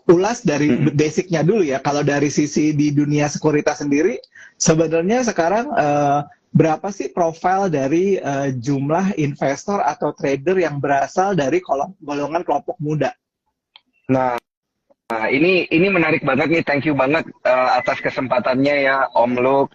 ulas dari basicnya dulu ya. Kalau dari sisi di dunia sekuritas sendiri, sebenarnya sekarang berapa sih profil dari jumlah investor atau trader yang berasal dari golongan kelompok muda? Nah, ini menarik banget nih, thank you banget atas kesempatannya ya Om Luk.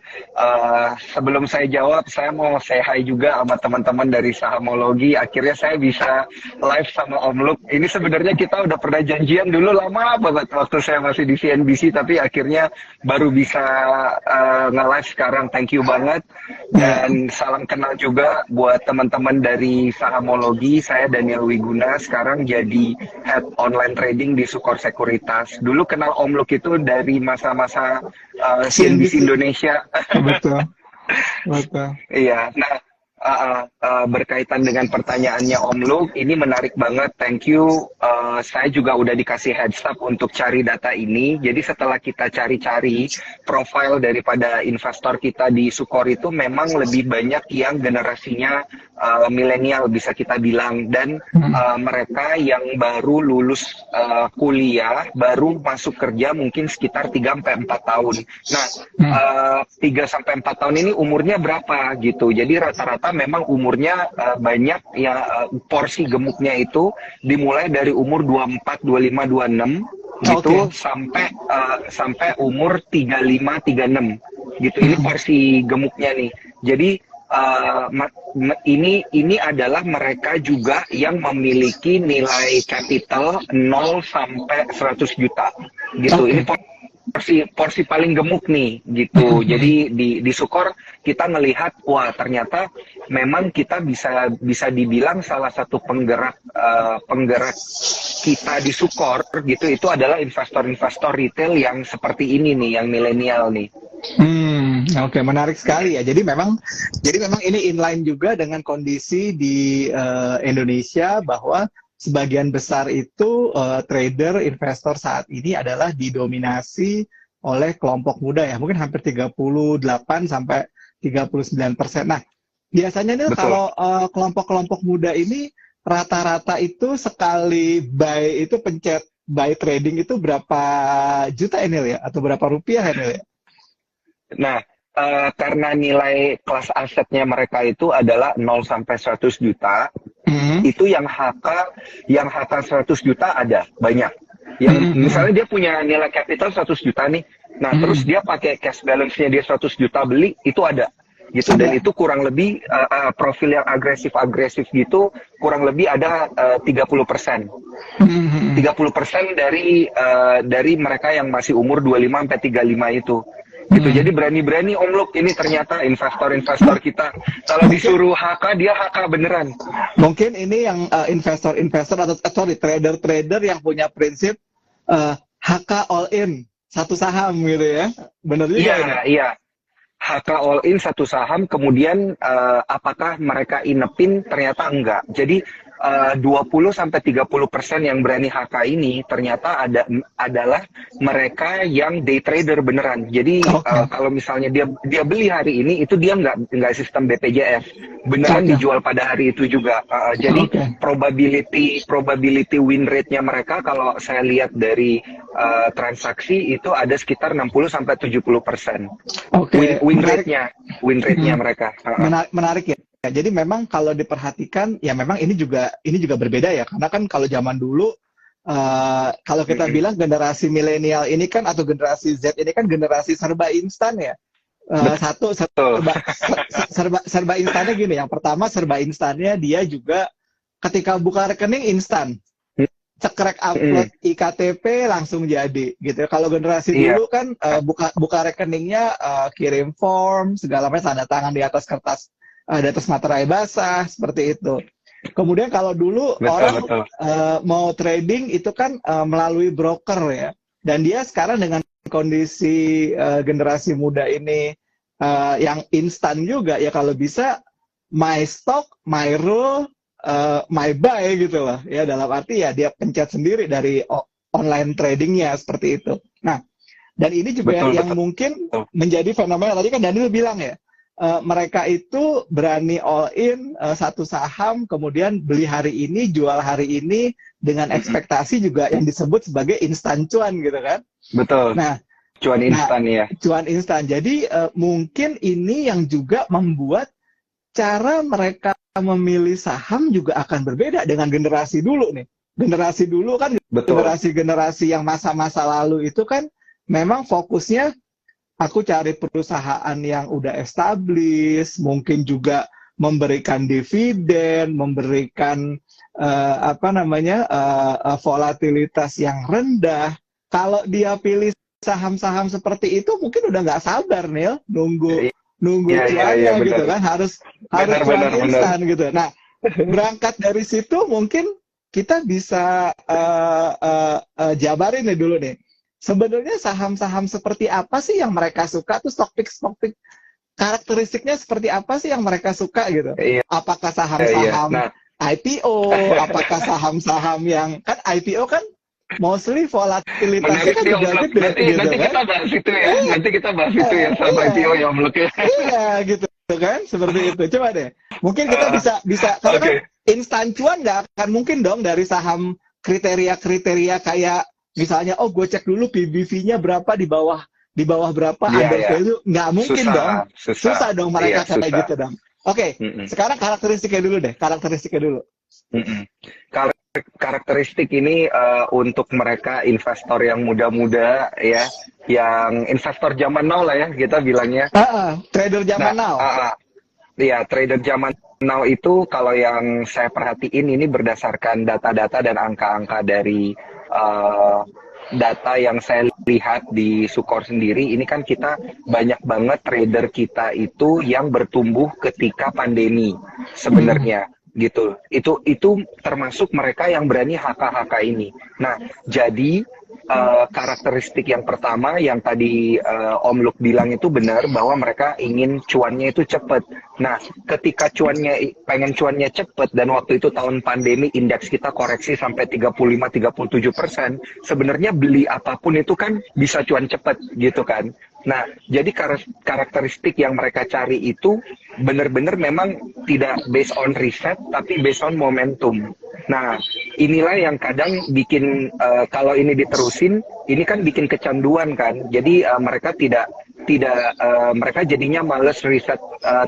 Sebelum saya jawab, saya mau say hi juga sama teman-teman dari Sahamologi. Akhirnya saya bisa live sama Om Luk. Ini sebenarnya kita udah pernah janjian dulu lama banget waktu saya masih di CNBC, tapi akhirnya baru bisa nge-live sekarang. Thank you banget. Dan salam kenal juga buat teman-teman dari Sahamologi. Saya Daniel Wiguna, sekarang jadi head online trading di Sukor Sekuritas. Dulu kenal Om Luk itu dari masa-masa CNBC Indonesia. Betul, betul. Iya. Nah, berkaitan dengan pertanyaannya Om Luk, ini menarik banget. Thank you. Saya juga udah dikasih heads up untuk cari data ini. Jadi setelah kita cari-cari profil daripada investor kita di Sukor itu memang lebih banyak yang generasinya milenial bisa kita bilang, dan mereka yang baru lulus kuliah, baru masuk kerja mungkin sekitar 3-4 tahun. Nah, 3-4 tahun ini umurnya berapa gitu. Jadi rata-rata memang umurnya banyak ya, porsi gemuknya itu dimulai dari umur 24, 25, 26 gitu sampai umur 35, 36 gitu. Ini porsi gemuknya nih. Jadi ini adalah mereka juga yang memiliki nilai capital 0 sampai 100 juta gitu. Ini porsi paling gemuk nih gitu. Jadi di Sukor kita melihat, wah ternyata memang kita bisa dibilang salah satu penggerak kita di Sukor gitu, itu adalah investor-investor retail yang seperti ini nih, yang milenial nih. Oke, menarik sekali ya. Jadi memang ini inline juga dengan kondisi di Indonesia, bahwa sebagian besar itu trader, investor saat ini adalah didominasi oleh kelompok muda ya. Mungkin hampir 38 sampai 39%. Nah, biasanya nih kalau kelompok-kelompok muda ini rata-rata itu sekali buy itu pencet buy trading itu berapa juta ini ya? Atau berapa rupiah ini ya? Nah, karena nilai kelas asetnya mereka itu adalah 0 sampai 100 juta, itu yang HK 100 juta ada banyak. Yang misalnya dia punya nilai capital 100 juta nih. Nah, terus dia pakai cash balance-nya dia 100 juta beli, itu ada. Gitu, dan itu kurang lebih profil yang agresif gitu, kurang lebih ada 30%. 30% dari mereka yang masih umur 25 sampai 35 itu. Gitu. Jadi berani-berani Om Luk, ini ternyata investor-investor kita kalau disuruh HK, dia HK beneran. Mungkin ini yang investor-investor atau trader-trader yang punya prinsip HK all in satu saham gitu ya. Bener juga. Iya. HK all in satu saham, kemudian apakah mereka inepin? Ternyata enggak. Jadi 20-30% yang berani HK ini ternyata adalah mereka yang day trader beneran. Jadi kalau misalnya dia beli hari ini, itu dia nggak sistem BPJS, beneran dijual pada hari itu juga. Jadi probability win rate-nya mereka, kalau saya lihat dari transaksi itu ada sekitar 60-70%. Win rate-nya mereka. Menarik ya. Ya, jadi memang kalau diperhatikan ya memang ini juga berbeda ya, karena kan kalau zaman dulu kalau kita bilang generasi milenial ini kan, atau generasi Z ini kan generasi serba instan ya. Serba instannya gini, yang pertama serba instannya dia juga ketika buka rekening instan, cekrek upload iktp langsung jadi gitu. Kalau generasi dulu kan buka rekeningnya kirim form segala macam, tanda tangan di atas kertas, di atas materai basah, seperti itu. Kemudian kalau dulu orang mau trading itu kan melalui broker ya. Dan dia sekarang dengan kondisi generasi muda ini yang instan juga ya, kalau bisa my stock, my rule, my buy gitu loh. Ya, dalam arti ya dia pencet sendiri dari online tradingnya seperti itu. Nah, dan ini juga yang mungkin menjadi fenomena, tadi kan Daniel bilang ya, mereka itu berani all in satu saham, kemudian beli hari ini, jual hari ini dengan ekspektasi juga yang disebut sebagai instan cuan gitu kan. Betul. Nah, cuan instan ya. Cuan instan. Jadi mungkin ini yang juga membuat cara mereka memilih saham juga akan berbeda dengan generasi dulu nih. Generasi dulu kan, generasi-generasi yang masa-masa lalu itu kan memang fokusnya aku cari perusahaan yang udah established, mungkin juga memberikan dividen, memberikan volatilitas yang rendah. Kalau dia pilih saham-saham seperti itu, mungkin udah nggak sabar nih, nunggu cuannya gitu kan, harus cuan instan gitu. Nah, berangkat dari situ mungkin kita bisa jabarin nih dulu nih. Sebenarnya saham-saham seperti apa sih yang mereka suka tuh, stock pick karakteristiknya seperti apa sih yang mereka suka gitu? Apakah saham-saham IPO, apakah saham-saham yang kan IPO kan mostly volatilitasnya kan juga gede nanti gitu kan? Kita bahas itu ya. Nanti kita bahas itu ya sama IPO yang melukis. Iya gitu kan, seperti itu. Coba deh. Mungkin kita bisa karena kan instan cuan nggak akan mungkin dong dari saham kriteria kayak misalnya, gue cek dulu PBV-nya berapa di bawah berapa, under value, nggak mungkin dong. Susah dong mereka kayak gitu dong. Oke, sekarang karakteristiknya dulu deh, Karakteristik ini untuk mereka investor yang muda-muda ya, yang investor zaman now lah ya kita bilangnya. Trader zaman now. Iya, trader zaman now itu kalau yang saya perhatiin ini berdasarkan data-data dan angka-angka dari data yang saya lihat di Sukor sendiri, ini kan kita banyak banget trader kita itu yang bertumbuh ketika pandemi sebenarnya gitu. Itu termasuk mereka yang berani HK ini. Nah, jadi karakteristik yang pertama yang tadi Om Luk bilang itu benar, bahwa mereka ingin cuannya itu cepat. Nah, ketika pengen cuannya cepat, dan waktu itu tahun pandemi indeks kita koreksi sampai 35-37%, sebenarnya beli apapun itu kan bisa cuan cepat gitu kan. Nah, jadi karakteristik yang mereka cari itu benar-benar memang tidak based on riset, tapi based on momentum. Nah, inilah yang kadang bikin kalau ini diterusin, ini kan bikin kecanduan kan. Jadi mereka mereka jadinya males riset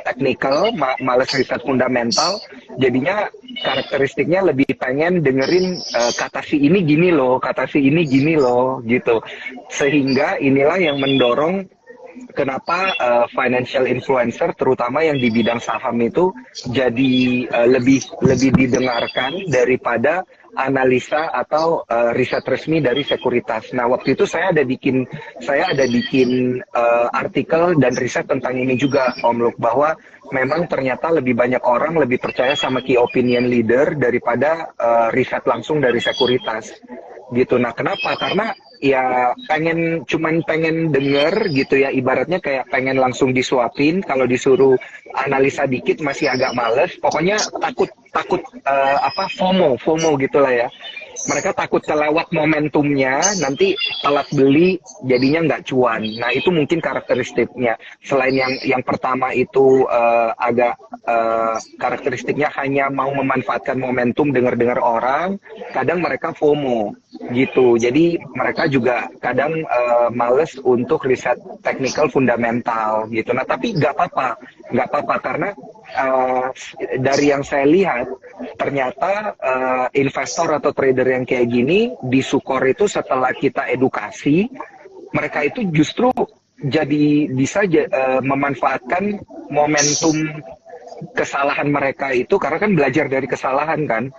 teknikal, males riset fundamental. Jadinya karakteristiknya lebih pengen dengerin kata si ini gini loh, kata si ini gini loh gitu. Sehingga inilah yang mendorong kenapa financial influencer terutama yang di bidang saham itu jadi lebih didengarkan daripada analisa atau riset resmi dari sekuritas. Nah, waktu itu saya ada bikin artikel dan riset tentang ini juga, Om Luk, bahwa memang ternyata lebih banyak orang lebih percaya sama key opinion leader daripada riset langsung dari sekuritas. Gitu. Nah, kenapa? Karena ya cuman pengen denger gitu ya, ibaratnya kayak pengen langsung disuapin. Kalau disuruh analisa dikit masih agak males. Pokoknya takut FOMO gitulah ya. Mereka takut kelewat momentumnya, nanti telat beli jadinya nggak cuan. Nah, itu mungkin karakteristiknya. Selain yang pertama itu karakteristiknya hanya mau memanfaatkan momentum, dengar-dengar orang, kadang mereka FOMO gitu. Jadi mereka juga kadang males untuk riset technical fundamental gitu. Nah, tapi nggak apa-apa karena dari yang saya lihat ternyata investor atau trader yang kayak gini di Sukor itu setelah kita edukasi, mereka itu justru jadi bisa memanfaatkan momentum kesalahan mereka itu, karena kan belajar dari kesalahan kan.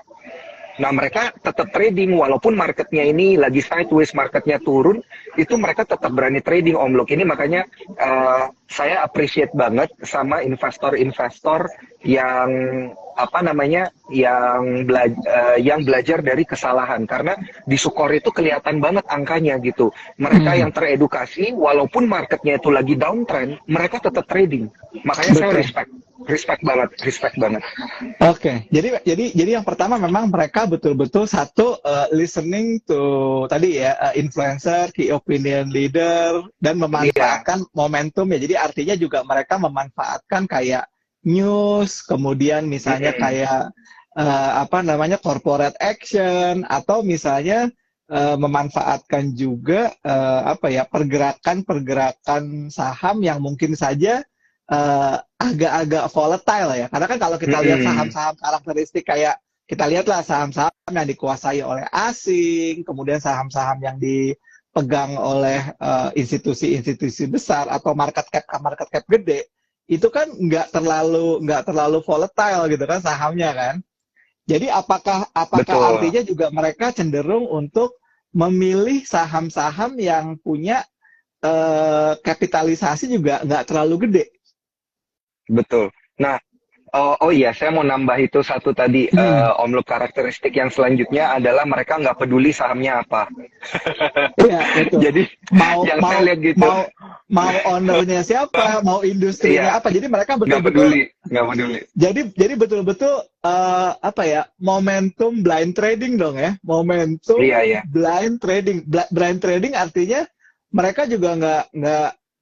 Nah, mereka tetap trading walaupun marketnya ini lagi sideways, marketnya turun, itu mereka tetap berani trading, Om Luk. Ini makanya saya appreciate banget sama investor-investor yang yang belajar dari kesalahan, karena di Sukor itu kelihatan banget angkanya gitu. Mereka yang teredukasi walaupun marketnya itu lagi downtrend, mereka tetap trading. Makanya saya respect banget. Oke, jadi yang pertama memang mereka betul-betul satu listening to tadi ya influencer, key opinion leader, dan memanfaatkan momentum ya. Jadi artinya juga mereka memanfaatkan kayak news, kemudian misalnya kayak apa namanya corporate action, atau misalnya memanfaatkan juga apa ya pergerakan saham yang mungkin saja agak-agak volatile ya. Karena kan kalau kita lihat saham-saham karakteristik kayak kita lihatlah saham-saham yang dikuasai oleh asing, kemudian saham-saham yang dipegang oleh institusi-institusi besar atau market cap gede, itu kan nggak terlalu volatile gitu kan sahamnya kan. Jadi apakah Betul. artinya juga mereka cenderung untuk memilih saham-saham yang punya kapitalisasi juga nggak terlalu gede. Betul. Nah, oh iya, saya mau nambah itu satu tadi, Om Lup, karakteristik yang selanjutnya adalah mereka nggak peduli sahamnya apa. Iya, betul. Jadi yang saya lihat gitu, mau ownernya siapa, mau industrinya apa. Jadi mereka betul-betul nggak peduli. Jadi betul-betul apa ya, momentum blind trading dong ya, momentum Iya. blind trading. Blind trading artinya mereka juga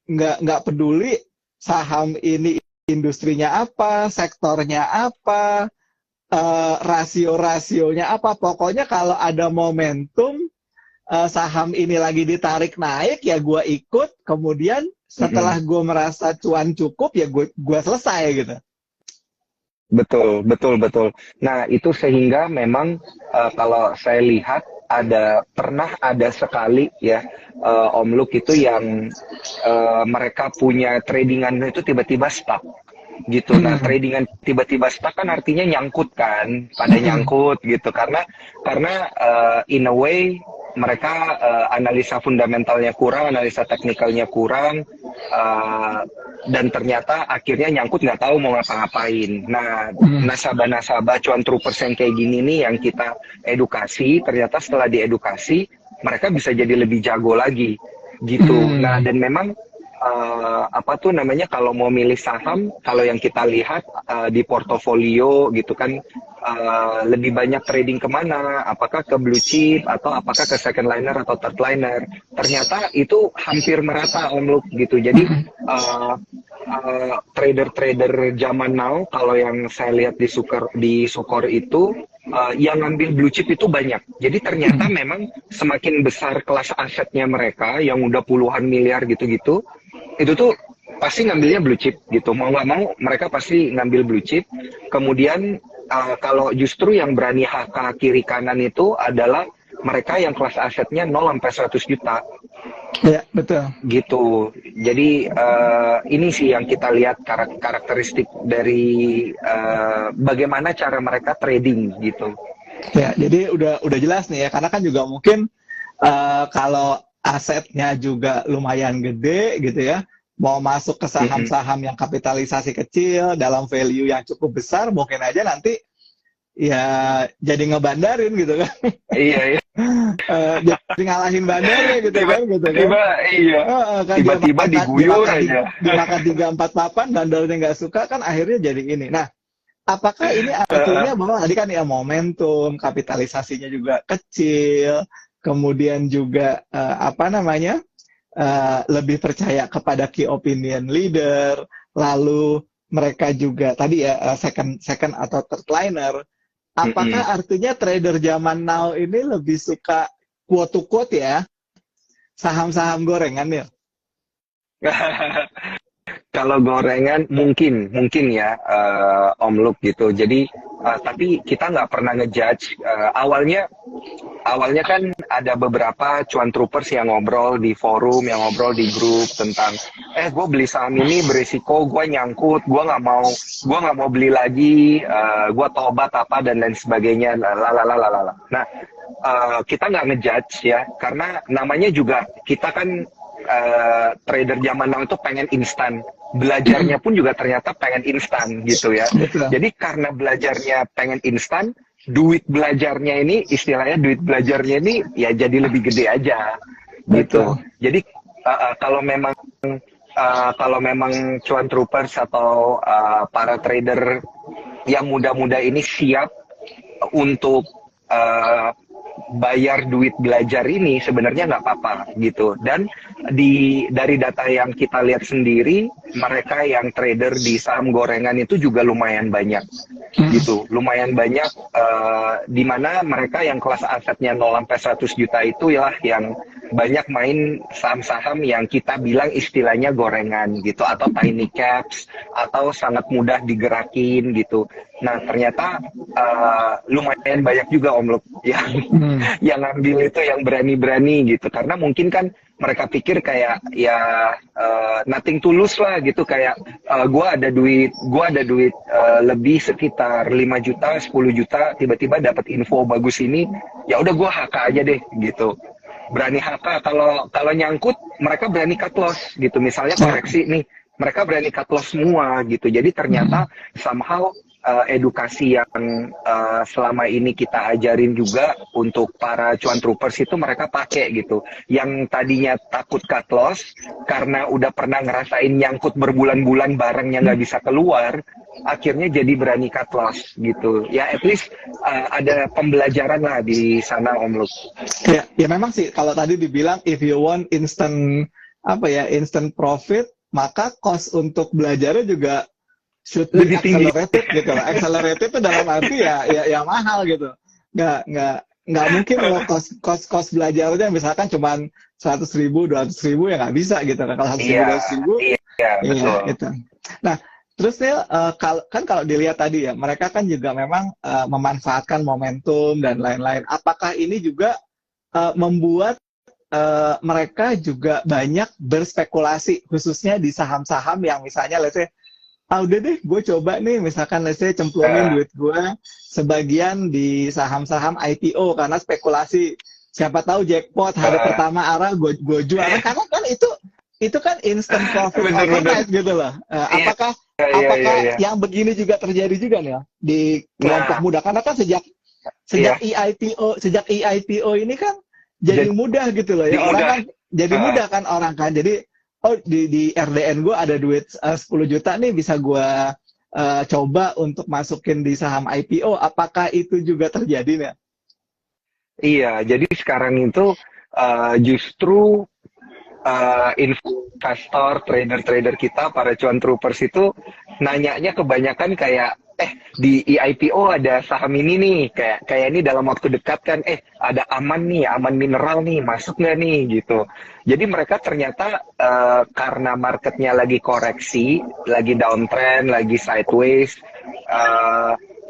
nggak peduli saham ini industrinya apa, sektornya apa, rasio-rasionya apa. Pokoknya kalau ada momentum saham ini lagi ditarik naik, ya gue ikut. Kemudian setelah gue merasa cuan cukup, ya gue selesai gitu. Betul. Nah, itu sehingga memang kalau saya lihat pernah ada sekali ya Om Luke itu yang mereka punya tradingan itu tiba-tiba stuck gitu. Nah, tradingan tiba-tiba stuck kan artinya nyangkut kan, pada nyangkut gitu karena in a way mereka analisa fundamentalnya kurang, analisa teknikalnya kurang, dan ternyata akhirnya nyangkut nggak tahu mau ngapa-ngapain. Nah, nasabah-nasabah cuan troopers yang kayak gini nih yang kita edukasi, ternyata setelah diedukasi mereka bisa jadi lebih jago lagi gitu. Nah, dan memang apa tuh namanya, kalau mau milih saham, kalau yang kita lihat di portofolio gitu kan, lebih banyak trading kemana, apakah ke blue chip atau apakah ke second liner atau third liner, ternyata itu hampir merata Om Luke gitu. Jadi trader-trader zaman now, kalau yang saya lihat di Sukor itu yang ngambil blue chip itu banyak. Jadi ternyata memang semakin besar kelas asetnya mereka yang udah puluhan miliar gitu-gitu, itu tuh pasti ngambilnya blue chip gitu. Mau nggak mau mereka pasti ngambil blue chip. Kemudian kalau justru yang berani HK kiri kanan itu adalah mereka yang kelas asetnya 0 sampai 100 juta. Ya, betul. Gitu. Jadi ini sih yang kita lihat karakteristik dari bagaimana cara mereka trading gitu. Ya, jadi udah jelas nih ya, karena kan juga mungkin kalau asetnya juga lumayan gede gitu ya, mau masuk ke saham-saham yang kapitalisasi kecil dalam value yang cukup besar, mungkin aja nanti ya jadi ngebandarin gitu kan. Iya. Jadi ngalahin bandarnya gitu kan. Iya. Tiba-tiba diguyur aja. Dimakan 3-4 papan, bandarnya nggak suka kan, akhirnya jadi ini. Nah, apakah ini artinya bahwa tadi kan ya momentum, kapitalisasinya juga kecil, kemudian juga apa namanya, lebih percaya kepada key opinion leader, lalu mereka juga tadi ya second atau third liner. Apakah artinya trader zaman now ini lebih suka quote to quote ya saham-saham gorengan ya? Kalau gorengan mungkin ya Om Luke gitu. Jadi tapi kita nggak pernah ngejudge. Awalnya kan ada beberapa cuan troopers yang ngobrol di forum, yang ngobrol di grup tentang gue beli saham ini berisiko gue nyangkut, gue nggak mau beli lagi, gue tobat apa dan lain sebagainya. Nah, kita nggak ngejudge ya, karena namanya juga kita kan trader zaman now itu pengen instan. Belajarnya pun juga ternyata pengen instan gitu ya. Betul. Jadi karena belajarnya pengen instan, duit belajarnya ini ya jadi lebih gede aja gitu. Jadi kalau memang cuan troopers atau para trader yang muda-muda ini siap untuk bayar duit belajar ini sebenarnya nggak apa-apa gitu. Dan dari data yang kita lihat sendiri, mereka yang trader di saham gorengan itu juga lumayan banyak gitu, lumayan banyak, di mana mereka yang kelas asetnya 0 sampai 100 juta itu ya yang banyak main saham-saham yang kita bilang istilahnya gorengan gitu, atau tiny caps, atau sangat mudah digerakin gitu. Nah ternyata lumayan banyak juga Om Luk yang ngambil itu, yang berani-berani gitu, karena mungkin kan mereka pikir kayak ya nothing tulus lah gitu, kayak gua ada duit lebih sekitar 5 juta 10 juta, tiba-tiba dapat info bagus ini, ya udah gua HK aja deh gitu, berani HK. Kalau nyangkut mereka berani cut loss gitu, misalnya koreksi nih mereka berani cut loss semua gitu. Jadi ternyata somehow edukasi yang selama ini kita ajarin juga untuk para cuan troopers itu mereka pakai gitu. Yang tadinya takut cut loss karena udah pernah ngerasain nyangkut berbulan-bulan barangnya nggak bisa keluar, akhirnya jadi berani cut loss gitu. Ya at least ada pembelajaran lah di sana Om Luk. Ya memang sih kalau tadi dibilang if you want instant instant profit, maka cost untuk belajarnya juga should be accelerated gitu lah. Accelerated itu dalam arti ya mahal gitu. Nggak mungkin kalau cost belajarnya misalkan cuman 100.000, 200.000 ya nggak bisa gitu. Nah, kalau 100.000, 200.000, betul. Gitu. Nah, terus Neil, kalau dilihat tadi ya, mereka kan juga memang memanfaatkan momentum dan lain-lain. Apakah ini juga membuat mereka juga banyak berspekulasi, khususnya di saham-saham yang misalnya, let's say, udah deh, gue coba nih, misalkan let's say cemplungin duit gue sebagian di saham-saham IPO karena spekulasi. Siapa tahu jackpot hari pertama arah gue jual, karena kan itu kan instant profit overnight gitu loh. Apakah yang begini juga terjadi juga nih di kelompok muda? Karena kan sejak EIPO ini kan jadi mudah gitu loh ya, orang kan jadi mudah kan orang kan, jadi di RDN gue ada duit 10 juta nih, bisa gue coba untuk masukin di saham IPO. Apakah itu juga terjadi nih? Iya, jadi sekarang itu justru investor, trader-trader kita, para cuan troopers itu nanyanya kebanyakan kayak, di IPO ada saham ini nih, kayak ini dalam waktu dekat kan, ada aman mineral nih, masuk nggak nih gitu. Jadi mereka ternyata karena marketnya lagi koreksi, lagi downtrend, lagi sideways,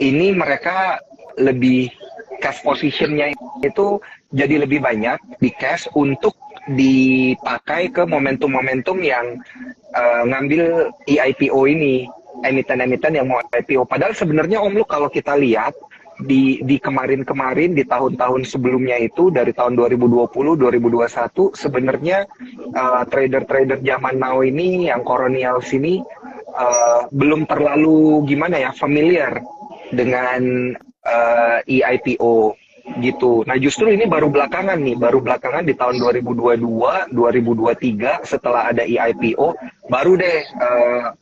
ini mereka lebih cash positionnya itu jadi lebih banyak di cash untuk dipakai ke momentum-momentum yang ngambil IPO ini, emiten-emiten yang mau IPO. Padahal sebenarnya Om Luk kalau kita lihat di kemarin-kemarin, di tahun-tahun sebelumnya itu, dari tahun 2020, 2021, sebenarnya trader-trader zaman now ini yang kolonial sini belum terlalu familiar dengan IPO gitu. Nah justru ini baru belakangan di tahun 2022, 2023 setelah ada IPO, baru deh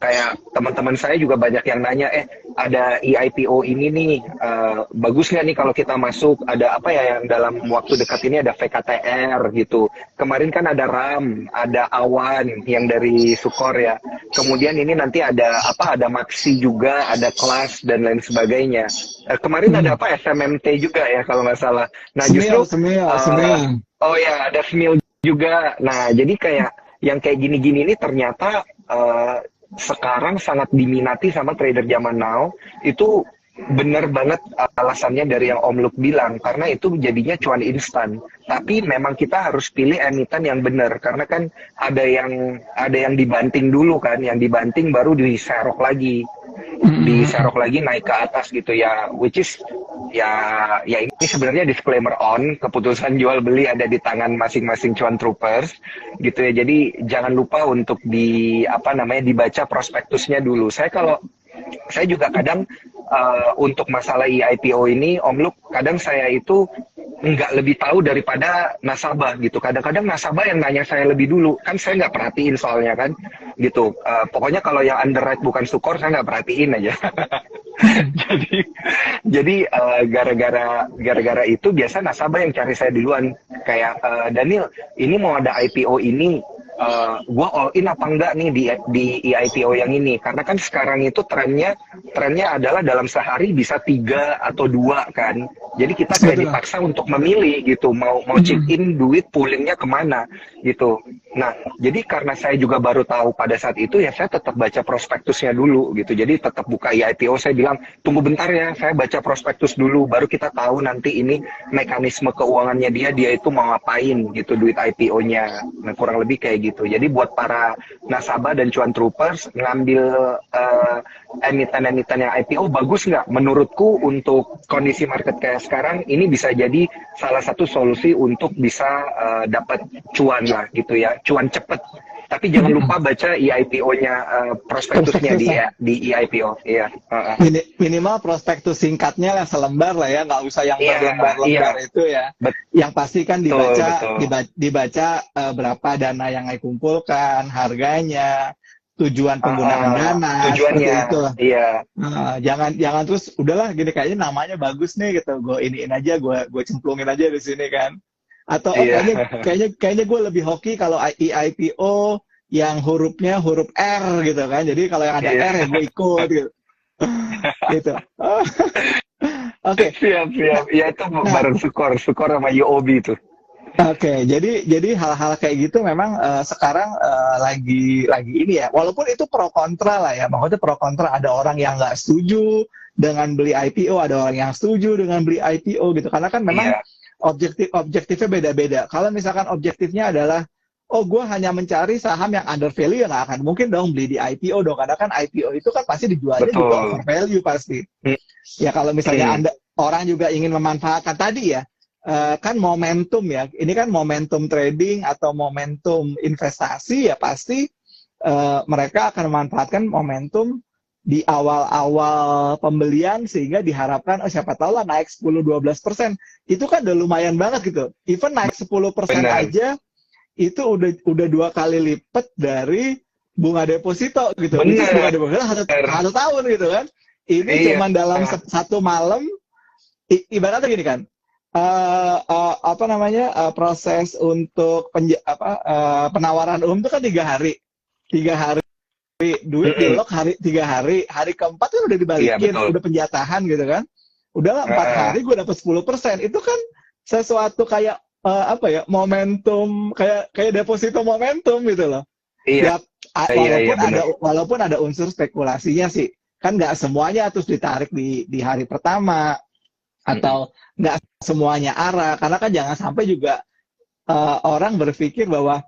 kayak teman-teman saya juga banyak yang nanya, ada IPO ini nih, bagus nggak nih kalau kita masuk, ada apa ya yang dalam waktu dekat ini, ada VKTR gitu. Kemarin kan ada RAM, ada Awan yang dari Sukor ya. Kemudian ini nanti ada Maxi juga, ada Kelas dan lain sebagainya. Kemarin ada SMMT juga ya kalau nggak salah. Nah justru oh ya ada Smil juga. Nah jadi kayak yang kayak gini-gini ini ternyata sekarang sangat diminati sama trader zaman now. Itu benar banget alasannya dari yang Om Luk bilang, karena itu jadinya cuan instan. Tapi memang kita harus pilih emiten yang benar, karena kan ada yang dibanting dulu kan, yang dibanting baru diserok lagi naik ke atas gitu ya, which is ya ini sebenarnya disclaimer on, keputusan jual beli ada di tangan masing-masing cuan troopers gitu ya. Jadi jangan lupa untuk dibaca prospektusnya dulu. Saya juga kadang untuk masalah IPO ini Om Luk, kadang saya itu nggak lebih tahu daripada nasabah gitu. Kadang-kadang nasabah yang nanya saya lebih dulu, kan saya nggak perhatiin soalnya kan gitu. Pokoknya kalau yang underwrite bukan Sukor saya nggak perhatiin aja. jadi gara-gara itu biasa nasabah yang cari saya duluan kayak Daniel ini mau ada IPO ini gua all in apa enggak nih di IPO yang ini karena kan sekarang itu trennya adalah dalam sehari bisa 3 atau 2 kan jadi kita kayak dipaksa untuk memilih gitu mau chip in duit poolingnya kemana gitu. Nah jadi karena saya juga baru tahu pada saat itu ya saya tetap baca prospektusnya dulu gitu jadi tetap buka IPO saya bilang tunggu bentar ya saya baca prospektus dulu baru kita tahu nanti ini mekanisme keuangannya dia itu mau ngapain gitu duit IPO-nya. Nah kurang lebih kayak gitu jadi buat para nasabah dan cuan troopers ngambil emiten-emiten yang IPO bagus nggak menurutku untuk kondisi market kayak sekarang ini bisa jadi salah satu solusi untuk bisa dapat cuan lah gitu ya cuan cepet tapi jangan lupa baca IPO-nya prospektusnya di IPO ya minimal prospektus singkatnya lah selembar lah ya nggak usah yang berlembar-lembar itu ya yang pasti kan dibaca berapa dana yang dikumpulkan harganya tujuan penggunaan dana tujuannya itu iya jangan terus udahlah gini kayaknya namanya bagus nih gitu gue iniin aja gue cemplungin aja di sini kan atau kayaknya gue lebih hoki kalau IPO yang hurufnya huruf R gitu kan jadi kalau yang ada R ya gue ikut gitu gitu oke siap ya itu bareng skor sama UOB itu. Oke, jadi hal-hal kayak gitu memang sekarang lagi ini ya. Walaupun itu pro kontra lah ya. Maksudnya pro kontra ada orang yang nggak setuju dengan beli IPO, ada orang yang setuju dengan beli IPO gitu. Karena kan memang objektifnya beda-beda. Kalau misalkan objektifnya adalah oh gue hanya mencari saham yang under value ya nggak akan mungkin dong beli di IPO dong. Karena kan IPO itu kan pasti dijualnya juga over value pasti. Ya kalau misalnya orang juga ingin memanfaatkan tadi ya. Kan momentum ya, ini kan momentum trading atau momentum investasi ya pasti mereka akan memanfaatkan momentum di awal-awal pembelian sehingga diharapkan siapa tahu lah naik 10-12%. Itu kan udah lumayan banget gitu. Even naik 10% aja itu udah 2 kali lipat dari bunga deposito gitu. Bunga deposito satu tahun gitu kan. Ini cuma dalam satu malam ibaratnya gini kan. Proses untuk penawaran umum itu kan 3 hari duit di lock 3 hari keempat kan udah dibalikin udah penjatahan gitu kan udahlah 4 hari gue dapat 10% itu kan sesuatu kayak momentum kayak deposito momentum gitu loh walaupun ada unsur spekulasinya sih kan nggak semuanya terus ditarik di hari pertama atau nggak semuanya arah karena kan jangan sampai juga orang berpikir bahwa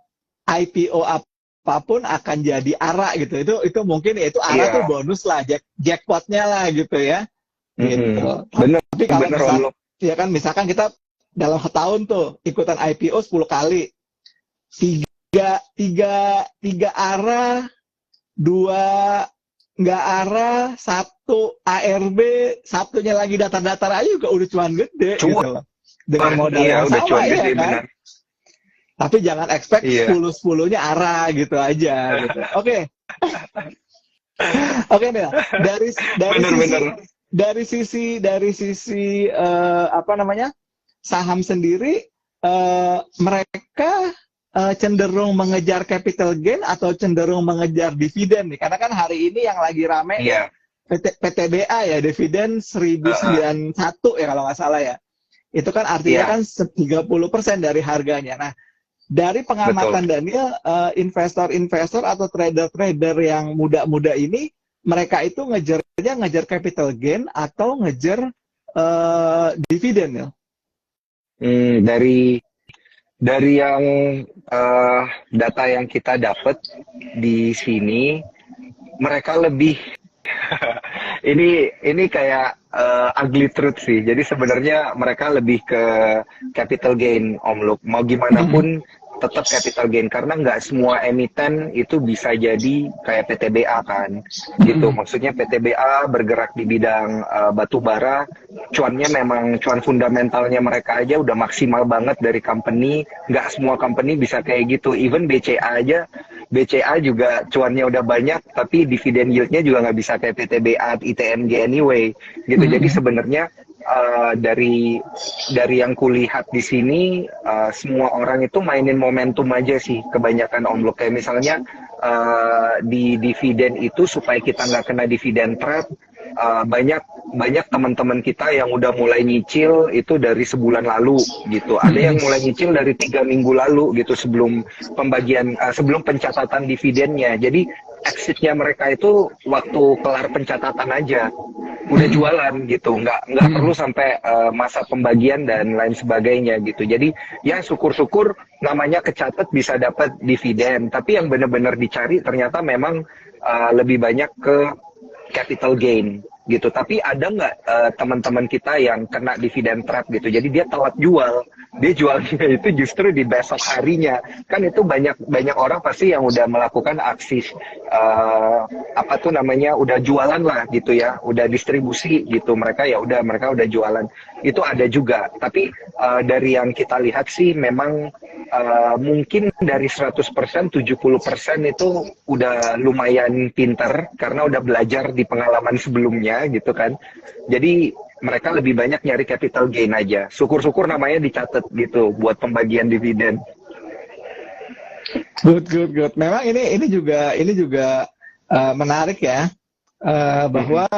IPO apapun akan jadi arah gitu itu mungkin ya itu arah tuh bonus lah jackpotnya lah gitu ya gitu. Tapi kalau misalkan kita dalam setahun tuh ikutan IPO 10 kali 3 arah 2 nggak arah 1 ARB satunya lagi datar-datar aja juga udah cuan gede gitu loh dengan modal yang sama ya kan benar. Tapi jangan expect 10-10-nya arah gitu aja gitu. Oke nih dari sisi saham sendiri mereka cenderung mengejar capital gain atau cenderung mengejar dividen nih? Karena kan hari ini yang lagi rame PTBA ya, dividen 1091 ya kalau nggak salah ya. Itu kan artinya kan 30% dari harganya. Nah, dari pengamatan Daniel, investor-investor atau trader-trader yang muda-muda ini, mereka itu ngejar capital gain atau ngejar dividen ya? Dari yang data yang kita dapat di sini, mereka lebih ini kayak ugly truth sih. Jadi sebenarnya mereka lebih ke capital gain, Om Luk. Mau gimana pun tetap capital gain karena nggak semua emiten itu bisa jadi kayak PTBA kan gitu. Maksudnya PTBA bergerak di bidang batu bara, cuannya memang cuan fundamentalnya mereka aja udah maksimal banget dari company. Nggak semua company bisa kayak gitu. Even BCA aja BCA juga cuannya udah banyak, tapi dividen yieldnya juga nggak bisa kayak PTBA, ITMG anyway, gitu. Jadi sebenarnya dari yang kulihat di sini, semua orang itu mainin momentum aja sih, kebanyakan Om Luk. Kayak misalnya di dividen itu supaya kita nggak kena dividen trap, banyak teman-teman kita yang udah mulai nyicil itu dari sebulan lalu gitu. Ada yang mulai nyicil dari 3 minggu lalu gitu sebelum sebelum pencatatan dividennya. Jadi exitnya mereka itu waktu kelar pencatatan aja udah jualan gitu, nggak perlu sampai masa pembagian dan lain sebagainya gitu. Jadi ya syukur-syukur namanya kecatat bisa dapat dividen, tapi yang benar-benar dicari ternyata memang lebih banyak ke capital gain gitu. Tapi ada nggak teman-teman kita yang kena dividen trap gitu, jadi dia telat jual, dia jualnya itu justru di besok harinya. Kan itu banyak orang pasti yang udah melakukan aksi apa tuh namanya, udah jualan lah gitu ya, udah distribusi gitu, mereka udah jualan, itu ada juga. Tapi dari yang kita lihat sih memang mungkin dari 100% 70% itu udah lumayan pinter karena udah belajar di pengalaman sebelumnya gitu kan. Jadi mereka lebih banyak nyari capital gain aja. Syukur-syukur namanya dicatat gitu buat pembagian dividen. Good. Memang ini juga menarik ya, bahwa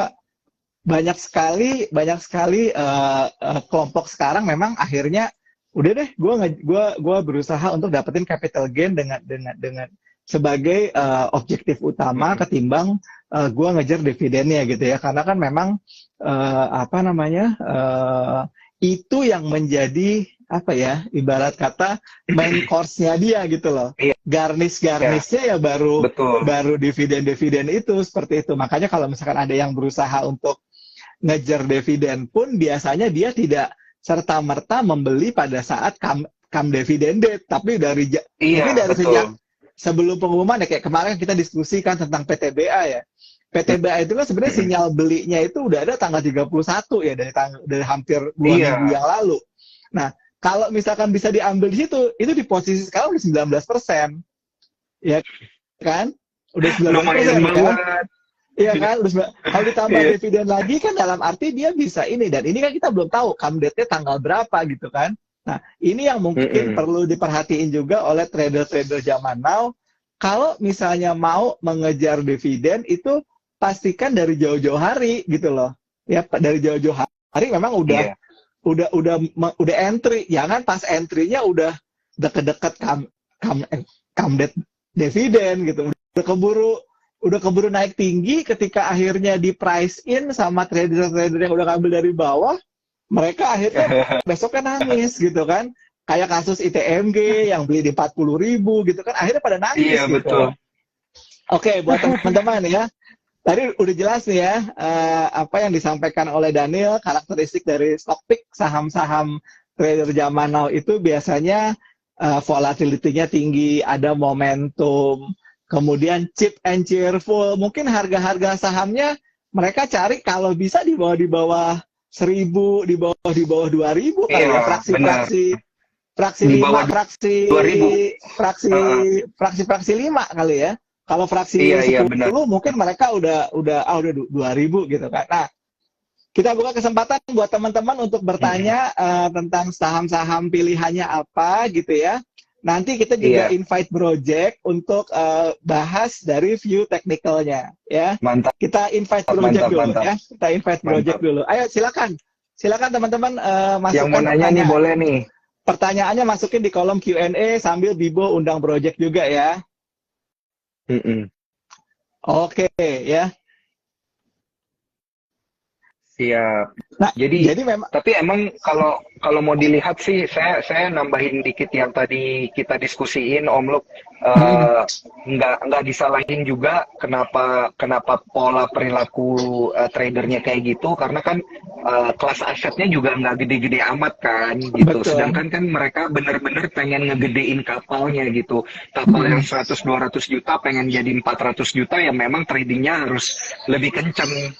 banyak sekali kelompok sekarang memang akhirnya udah deh, gue berusaha untuk dapetin capital gain dengan sebagai objektif utama ketimbang gue ngejar dividennya gitu ya. Karena kan memang itu yang menjadi apa ya, ibarat kata main course-nya dia gitu loh. Iya. Garnisnya ya baru dividen itu, seperti itu. Makanya kalau misalkan ada yang berusaha untuk ngejar dividen pun biasanya dia tidak serta-merta membeli pada saat come dividend date, tapi dari sejak sebelum pengumuman ya, kayak kemarin kita diskusikan tentang PTBA ya. PTBA itu kan sebenarnya sinyal belinya itu udah ada tanggal 31 ya, dari hampir 2 minggu yang lalu. Nah, kalau misalkan bisa diambil di situ, itu di posisi sekarang udah 19%. Ya kan? Udah 19%. Lumayan banget. Iya kan? Kalau ditambah dividen lagi kan dalam arti dia bisa ini, dan ini kan kita belum tahu come date-nya tanggal berapa gitu kan. Nah, ini yang mungkin perlu diperhatiin juga oleh trader-trader zaman now. Kalau misalnya mau mengejar dividen itu pastikan dari jauh-jauh hari gitu loh. Ya, dari jauh-jauh hari memang udah entry. Jangan pas entry-nya udah deket-deket come date dividen gitu. Udah keburu naik tinggi, ketika akhirnya di price in sama trader-trader yang udah ngambil dari bawah, mereka akhirnya besoknya nangis gitu kan. Kayak kasus ITMG yang beli di 40.000 gitu kan, akhirnya pada nangis. Iya, gitu. Betul. Oke, buat teman-teman ya, tadi udah jelas nih ya, apa yang disampaikan oleh Daniel, karakteristik dari stock pick saham-saham trader zaman now itu biasanya volatility-nya tinggi, ada momentum, kemudian cheap and cheerful. Mungkin harga-harga sahamnya mereka cari kalau bisa di bawah 1.000, di bawah 2.000 kali ya, fraksi 5, fraksi 5 kali ya. Kalau fraksi 10 mungkin mereka udah 2.000 gitu kan. Nah, kita buka kesempatan buat teman-teman untuk bertanya tentang saham-saham pilihannya apa gitu ya. Nanti kita juga invite Project untuk bahas dari view technical-nya ya. Mantap. Kita invite Project dulu ya. Kita invite Project dulu. Ayo silakan teman-teman masukkan. Yang mau nanya nih boleh nih. Pertanyaannya masukin di kolom Q&A sambil Bibo undang Project juga ya. Oke ya. Siap. Nah, jadi memang, tapi emang kalau mau dilihat sih, saya nambahin dikit yang tadi kita diskusiin, Om Luk, nggak disalahin juga kenapa pola perilaku tradernya kayak gitu, karena kan kelas asetnya juga nggak gede-gede amat kan, gitu. Betul. Sedangkan kan mereka bener-bener pengen ngegedein kapalnya gitu, kapal yang 100-200 juta pengen jadi 400 juta, ya memang tradingnya harus lebih kenceng.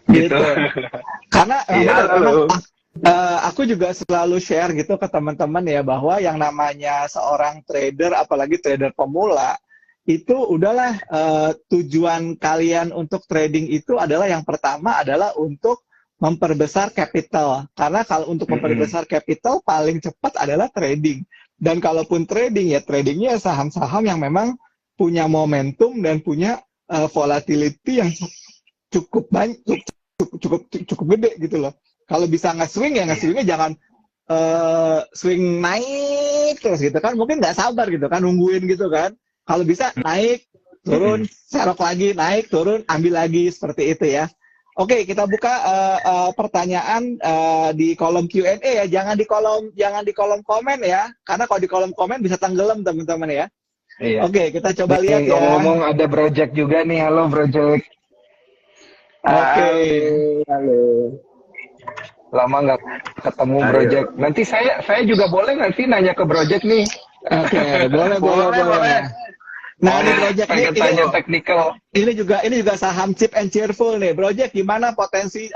Gitu. Karena aku juga selalu share gitu ke teman-teman ya, bahwa yang namanya seorang trader, apalagi trader pemula, itu udahlah, tujuan kalian untuk trading itu adalah yang pertama adalah untuk memperbesar capital. Karena kalau untuk memperbesar capital paling cepat adalah trading. Dan kalaupun trading ya tradingnya saham-saham yang memang punya momentum dan punya volatility yang cukup banyak, cukup gede gitu loh. Kalau bisa nge-swing ya nge-swingnya jangan swing naik terus gitu kan, mungkin nggak sabar gitu kan, nungguin gitu kan. Kalau bisa naik, turun, serok lagi, naik, turun, ambil lagi, seperti itu ya. Oke, kita buka pertanyaan di kolom Q&A ya, jangan di kolom komen ya, karena kalau di kolom komen bisa tenggelam teman-teman ya. Iya. Oke, kita coba lihat ya. Ngomong ada project juga nih, halo project. Oke. Halo. Lama nggak ketemu project. Nanti saya juga boleh nggak sih nanya ke project nih? Oke, boleh. Nah, ini project pengen tanya teknikal. Ini juga saham cheap and cheerful nih. Project gimana potensi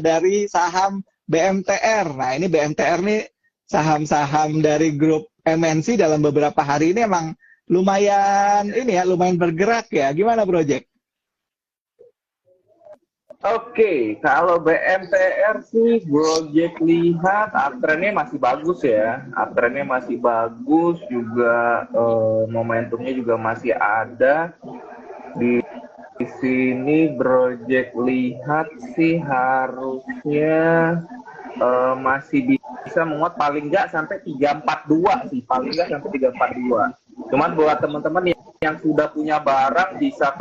dari saham BMTR? Nah, ini BMTR nih saham-saham dari grup MNC dalam beberapa hari ini emang lumayan bergerak ya. Gimana project? Oke, kalau BMTR sih Project lihat uptrendnya masih bagus ya. Uptrendnya masih bagus juga, momentumnya juga masih ada. Di sini Project lihat sih harusnya masih bisa menguat paling nggak sampai 342 sih, paling nggak sampai 342. Cuman buat teman-teman yang sudah punya barang bisa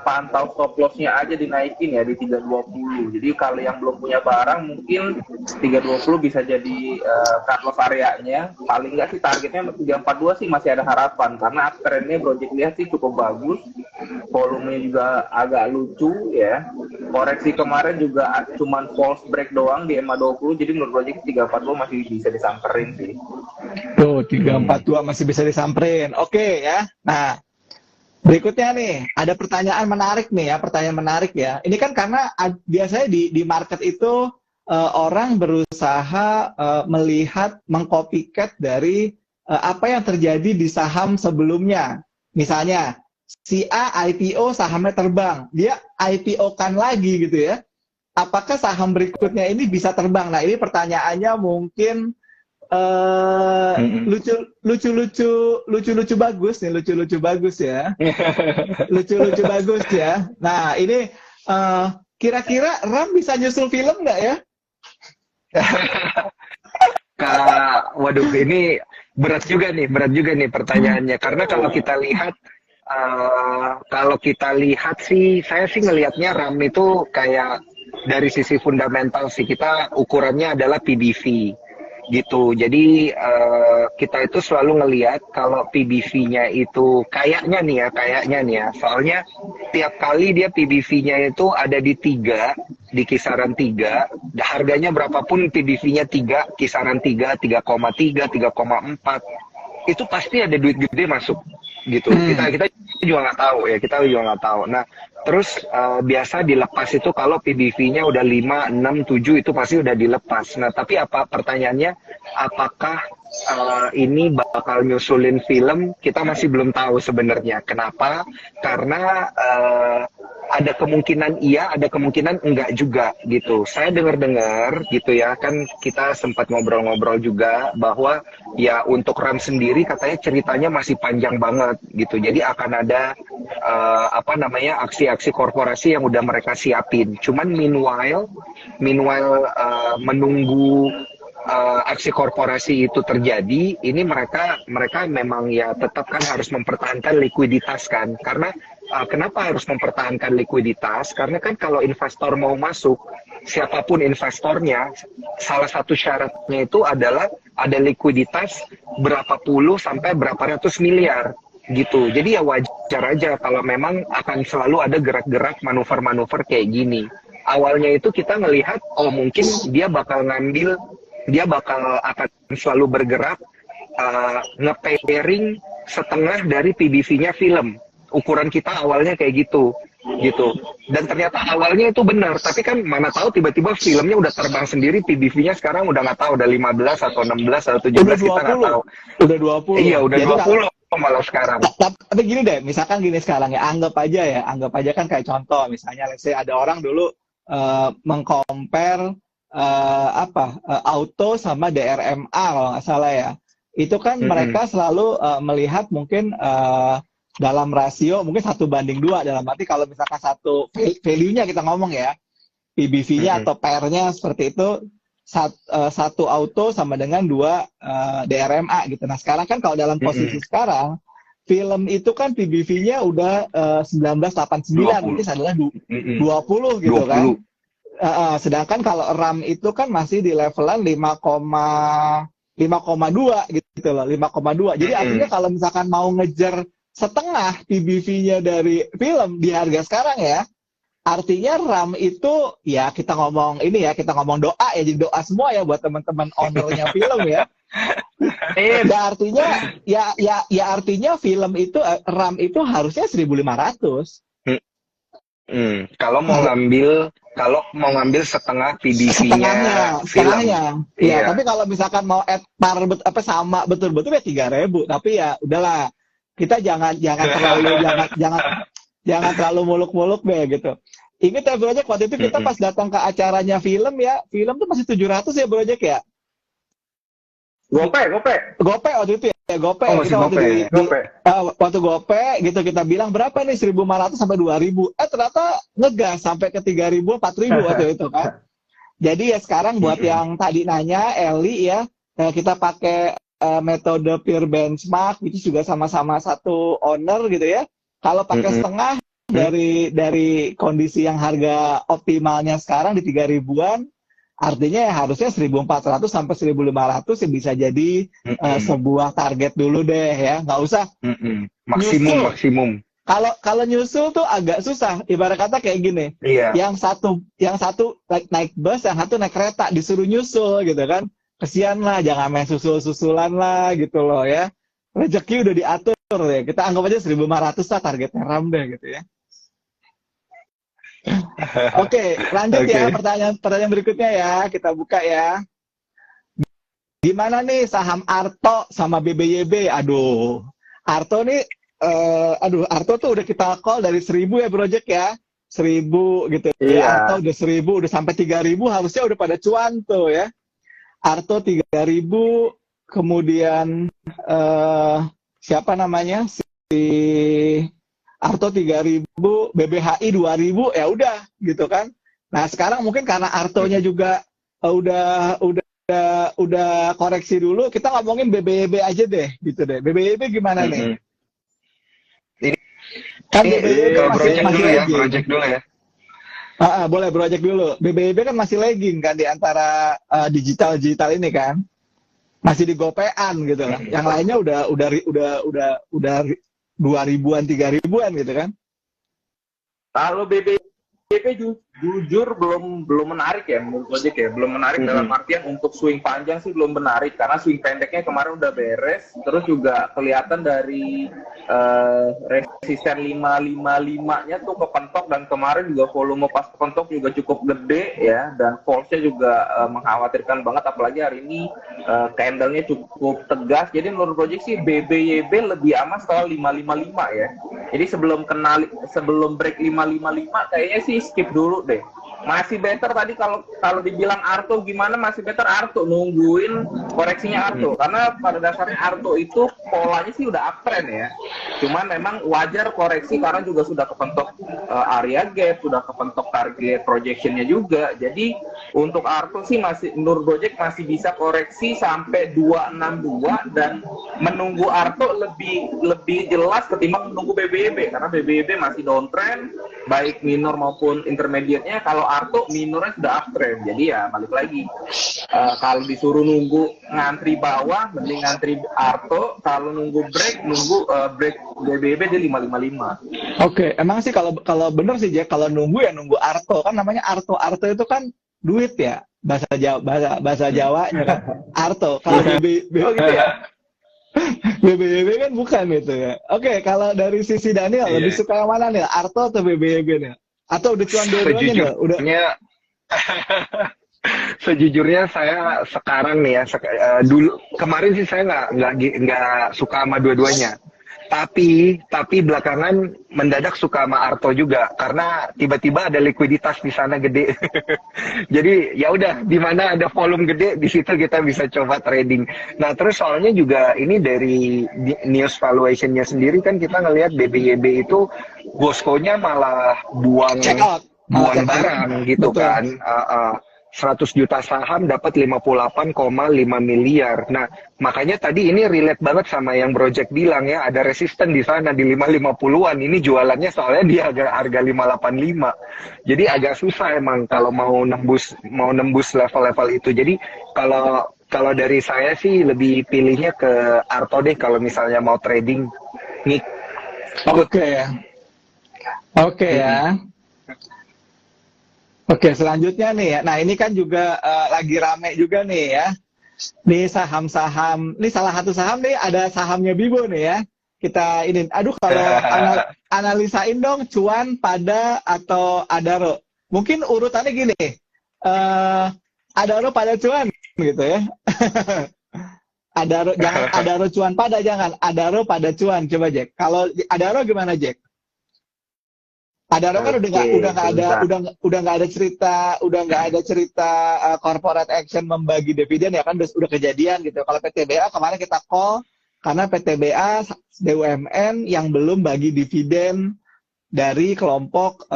pantau stop loss-nya aja dinaikin ya di 320. Jadi kalau yang belum punya barang mungkin 320 bisa jadi cut loss areanya. Paling nggak sih targetnya 342 sih masih ada harapan karena uptrendnya Project lihat sih cukup bagus. Volumenya juga agak lucu ya. Koreksi kemarin juga cuman false break doang di EMA 20, jadi menurut Project 342 masih bisa disamperin sih. Tuh, 342 masih bisa disamperin. Oke ya. Nah, berikutnya nih, ada pertanyaan menarik ya. Ini kan karena biasanya di market itu orang berusaha melihat mengcopycat dari apa yang terjadi di saham sebelumnya. Misalnya, si A IPO sahamnya terbang, dia IPO-kan lagi gitu ya. Apakah saham berikutnya ini bisa terbang? Nah, ini pertanyaannya mungkin lucu-lucu bagus nih, lucu-lucu bagus ya. Lucu-lucu bagus ya. Nah, ini kira-kira Ram bisa nyusul film nggak ya? Waduh, ini berat juga nih pertanyaannya. Karena kalau kita lihat sih, saya sih ngelihatnya RAM itu kayak dari sisi fundamental sih, kita ukurannya adalah PBV gitu. Jadi kita itu selalu ngelihat kalau PBV-nya itu kayaknya nih ya, soalnya tiap kali dia PBV-nya itu ada di kisaran 3, harganya berapapun PBV-nya 3, kisaran 3, 3,3, 3,4, itu pasti ada duit gede masuk gitu. Kita juga nggak tahu. Nah, terus biasa dilepas itu kalau PBV-nya udah 5, 6, 7 itu pasti udah dilepas. Nah, tapi pertanyaannya apakah ini bakal nyusulin film? Kita masih belum tahu sebenarnya. Kenapa? Karena ada kemungkinan iya, ada kemungkinan enggak juga gitu. Saya dengar gitu ya, kan kita sempat ngobrol-ngobrol juga bahwa ya untuk RAM sendiri katanya ceritanya masih panjang banget gitu. Jadi akan ada aksi-aksi korporasi yang udah mereka siapin. Cuman meanwhile menunggu aksi korporasi itu terjadi, ini mereka memang ya tetap kan harus mempertahankan likuiditas kan. Karena kenapa harus mempertahankan likuiditas? Karena kan kalau investor mau masuk, siapapun investornya, salah satu syaratnya itu adalah ada likuiditas berapa puluh sampai berapa ratus miliar gitu. Jadi ya wajar aja kalau memang akan selalu ada gerak-gerak manuver-manuver kayak gini. Awalnya itu kita ngelihat, oh mungkin dia bakal akan selalu bergerak nge-pairing setengah dari PBV-nya film. Ukuran kita awalnya kayak gitu. Dan ternyata awalnya itu benar, tapi kan mana tahu tiba-tiba filmnya udah terbang sendiri, PBV-nya sekarang udah nggak tahu, udah 15 atau 16 atau 17, kita nggak tahu. Udah 20. Iya, udah 20. malah sekarang. Tapi gini deh, misalkan gini sekarang ya, anggap aja kan kayak contoh, misalnya let's say ada orang dulu mengcompare auto sama DRMA kalau nggak salah ya. Itu kan mereka selalu melihat mungkin dalam rasio mungkin 1:2, dalam arti kalau misalkan satu value-nya kita ngomong ya, PBV-nya atau pair-nya seperti itu, satu auto sama dengan 2 DRMA gitu. Nah sekarang kan kalau dalam posisi sekarang, film itu kan PBV-nya udah 1989, ini adalah 20 gitu 20. Kan. Sedangkan kalau RAM itu kan masih di levelan 5,2 gitu loh, 5,2. Jadi artinya kalau misalkan mau ngejar setengah PBV-nya dari film di harga sekarang ya, artinya RAM itu ya kita ngomong doa ya, jadi doa semua ya buat teman-teman ownernya film ya. Ya artinya artinya film itu RAM itu harusnya 1.500. Kalau mau ngambil setengah PBV-nya setengahnya. Iya, tapi kalau misalkan mau add par sama betul-betul ya 3.000, tapi ya udahlah. Kita jangan terlalu muluk-muluk deh gitu. Ingat ya Bro Jack, waktu itu kita pas datang ke acaranya film tuh masih 700 ya Bro Jack ya. Gope waktu itu ya, Gope. Kita waktu Gope gitu kita bilang berapa nih 1.500 sampai 2.000. Ternyata ngegas sampai ke 3.000, 4.000 waktu itu kan. Jadi ya sekarang buat yang tadi nanya Eli ya, kita pakai metode peer benchmark, which juga sama-sama satu owner gitu ya. Kalau pakai setengah dari kondisi yang harga optimalnya sekarang di 3.000-an, artinya ya harusnya 1.400 sampai 1.500 ya bisa jadi sebuah target dulu deh ya, nggak usah maksimum. Kalau nyusul tuh agak susah. Ibarat kata kayak gini, yang satu naik bus, yang satu naik kereta, disuruh nyusul gitu kan. Kesian lah, jangan main susul-susulan lah gitu loh ya. Rezeki udah diatur ya. Kita anggap aja 1.500 lah targetnya RAM deh gitu ya. Oke, lanjut ya pertanyaan berikutnya ya. Kita buka ya. Gimana nih saham Arto sama BBYB? Aduh, Arto nih, Arto tuh udah kita call dari 1.000 ya Bro Jack ya. 1.000 gitu. Iya. Arto udah 1.000, udah sampai 3.000 harusnya udah pada cuan tuh ya. Arto 3.000, kemudian siapa namanya si Arto 3.000, BBHI 2.000, ya udah gitu kan. Nah sekarang mungkin karena Artonya juga udah koreksi dulu, kita ngomongin BBYB aja deh gitu deh. BBYB gimana nih? Kan BBYB masih ya, project dulu ya. Boleh project dulu. BBYB kan masih lagging kan di antara digital ini kan. Masih di gopean gitu lah. Yang lainnya udah 2.000-an, 3.000-an gitu kan. Kalau BBYB jujur belum menarik ya menurut Gojek ya, belum menarik dalam artian untuk swing panjang sih belum menarik, karena swing pendeknya kemarin udah beres, terus juga kelihatan dari resisten 555-nya tuh kepentok, dan kemarin juga volume pas kepentok juga cukup gede ya, dan false-nya juga mengkhawatirkan banget, apalagi hari ini candle-nya cukup tegas. Jadi menurut Gojek sih BBYB lebih aman setelah 555 ya. Jadi sebelum break 555 kayaknya sih skip dulu deh. Masih better tadi kalau dibilang Arto gimana, masih better Arto, nungguin koreksinya Arto, karena pada dasarnya Arto itu polanya sih udah uptrend ya, cuman memang wajar koreksi karena juga sudah kepentok area gap, sudah kepentok target projectionnya juga. Jadi untuk Arto sih masih menurut Gojek masih bisa koreksi sampai 262, dan menunggu Arto lebih jelas ketimbang menunggu BBYB, karena BBYB masih downtrend baik minor maupun intermediate-nya. Kalau Arto minornya sudah uptrend, jadi ya balik lagi, kalau disuruh nunggu ngantri bawah mending ngantri Arto, kalau nunggu break BBB di 555. Oke, emang sih kalau bener sih Jack, kalau nunggu ya nunggu Arto, kan namanya Arto itu kan duit ya, bahasa Jawanya kan Arto. Kalau BBB gitu ya, BBB kan bukan itu ya. Oke, kalau dari sisi Daniel lebih suka yang mana nih, Arto atau BBB nih? Atau udah cuan dua-duanya nih? Udah. Sejujurnya saya sekarang nih ya, dulu kemarin sih saya nggak suka sama dua-duanya. Tapi belakangan mendadak suka sama Arto juga karena tiba-tiba ada likuiditas di sana gede. Jadi ya udah di mana ada volume gede di situ kita bisa coba trading. Nah, terus soalnya juga ini dari news valuationnya sendiri kan kita ngelihat BBYB itu Bosco-nya malah buang Check out. buang Check out. barang gitu Betul. kan. 100 juta saham dapat 58,5 miliar. Nah, makanya tadi ini relate banget sama yang Project bilang ya, ada resisten di sana di 550-an. Ini jualannya soalnya di harga 585. Jadi agak susah emang kalau mau nembus level-level itu. Jadi kalau kalau dari saya sih lebih pilihnya ke Arto deh kalau misalnya mau trading. Nih, Oke ya. Oke ya. Oke, selanjutnya nih ya. Nah, ini kan juga lagi rame juga nih ya. Nih saham-saham, nih salah satu saham nih ada sahamnya Bibo nih ya. Kita ini, aduh kalau analisain dong cuan, pada atau Adaro. Mungkin urutannya gini, Adaro pada cuan gitu ya. Adaro jangan Adaro cuan pada, jangan Adaro pada cuan. Coba Jack. Kalau Adaro gimana Jack? Adaro kan udah nggak ada cerita corporate action membagi dividen ya kan udah kejadian gitu. Kalau PTBA kemarin kita call karena PTBA BUMN yang belum bagi dividen dari kelompok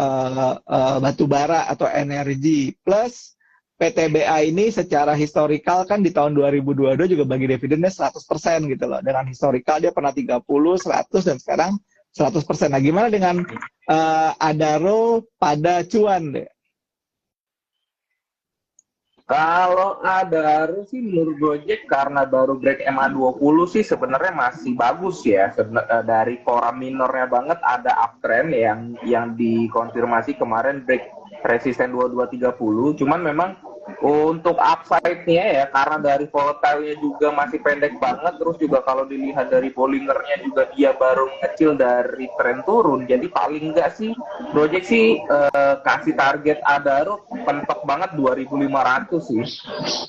batubara atau energi, plus PTBA ini secara historikal kan di tahun 2022 juga bagi dividennya 100% gitu loh. Dengan historikal dia pernah 30, 100 dan sekarang 100%. Nah, gimana dengan Adaro pada cuan deh? Kalau Adaro sih menurut Gojek karena baru break MA20 sih sebenarnya masih bagus ya. Dari forum minornya banget ada uptrend yang dikonfirmasi kemarin break resisten 2230. Cuman memang untuk upside-nya ya karena dari volatile-nya juga masih pendek banget, terus juga kalau dilihat dari Bollinger-nya juga dia baru kecil dari tren turun. Jadi paling enggak sih Gojek sih kasih target Adaro mentok banget 2.500 sih.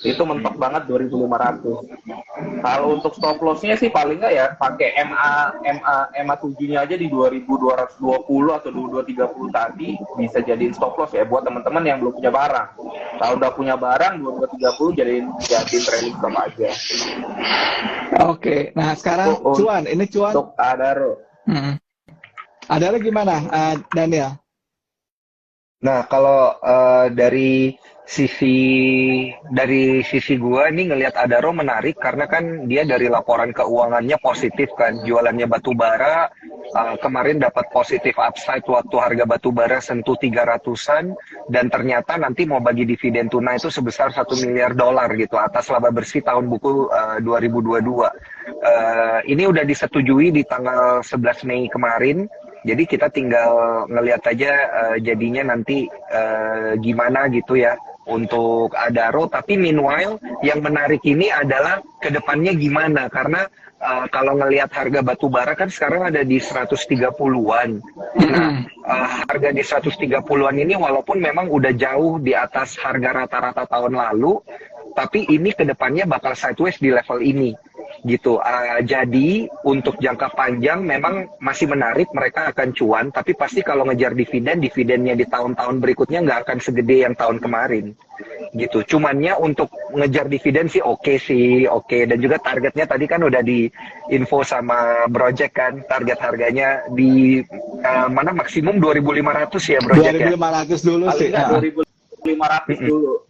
Itu mentok banget 2.500. Kalau untuk stop loss-nya sih paling enggak ya pakai MA 7-nya aja di 2.220 atau 2.230 tadi bisa jadiin stop loss ya buat teman-teman yang belum punya barang. Kalau udah punya barang 2.30 jadiin trailing stop aja. Oke, nah sekarang cuan, ini cuan untuk Adaro. Adaro gimana, Daniel? Nah, kalau dari sisi gua nih ngelihat Adaro menarik karena kan dia dari laporan keuangannya positif kan, jualannya batu bara kemarin dapat positif upside waktu harga batu bara sentuh 300-an dan ternyata nanti mau bagi dividen tunai itu sebesar $1 miliar gitu atas laba bersih tahun buku 2022. Ini udah disetujui di tanggal 11 Mei kemarin. Jadi kita tinggal ngelihat aja jadinya nanti gimana gitu ya untuk Adaro. Tapi meanwhile yang menarik ini adalah kedepannya gimana. Karena kalau ngelihat harga batu bara kan sekarang ada di 130-an. Nah, harga di 130-an ini walaupun memang udah jauh di atas harga rata-rata tahun lalu, tapi ini kedepannya bakal sideways di level ini. Gitu. Jadi untuk jangka panjang memang masih menarik, mereka akan cuan, tapi pasti kalau ngejar dividennya di tahun-tahun berikutnya nggak akan segede yang tahun kemarin. Gitu. Cumannya untuk ngejar dividen sih oke. Dan juga targetnya tadi kan udah di info sama Project kan, target harganya di mana maksimum 2.500 ya Project ya. 2.500 dulu sih. 2.500 dulu.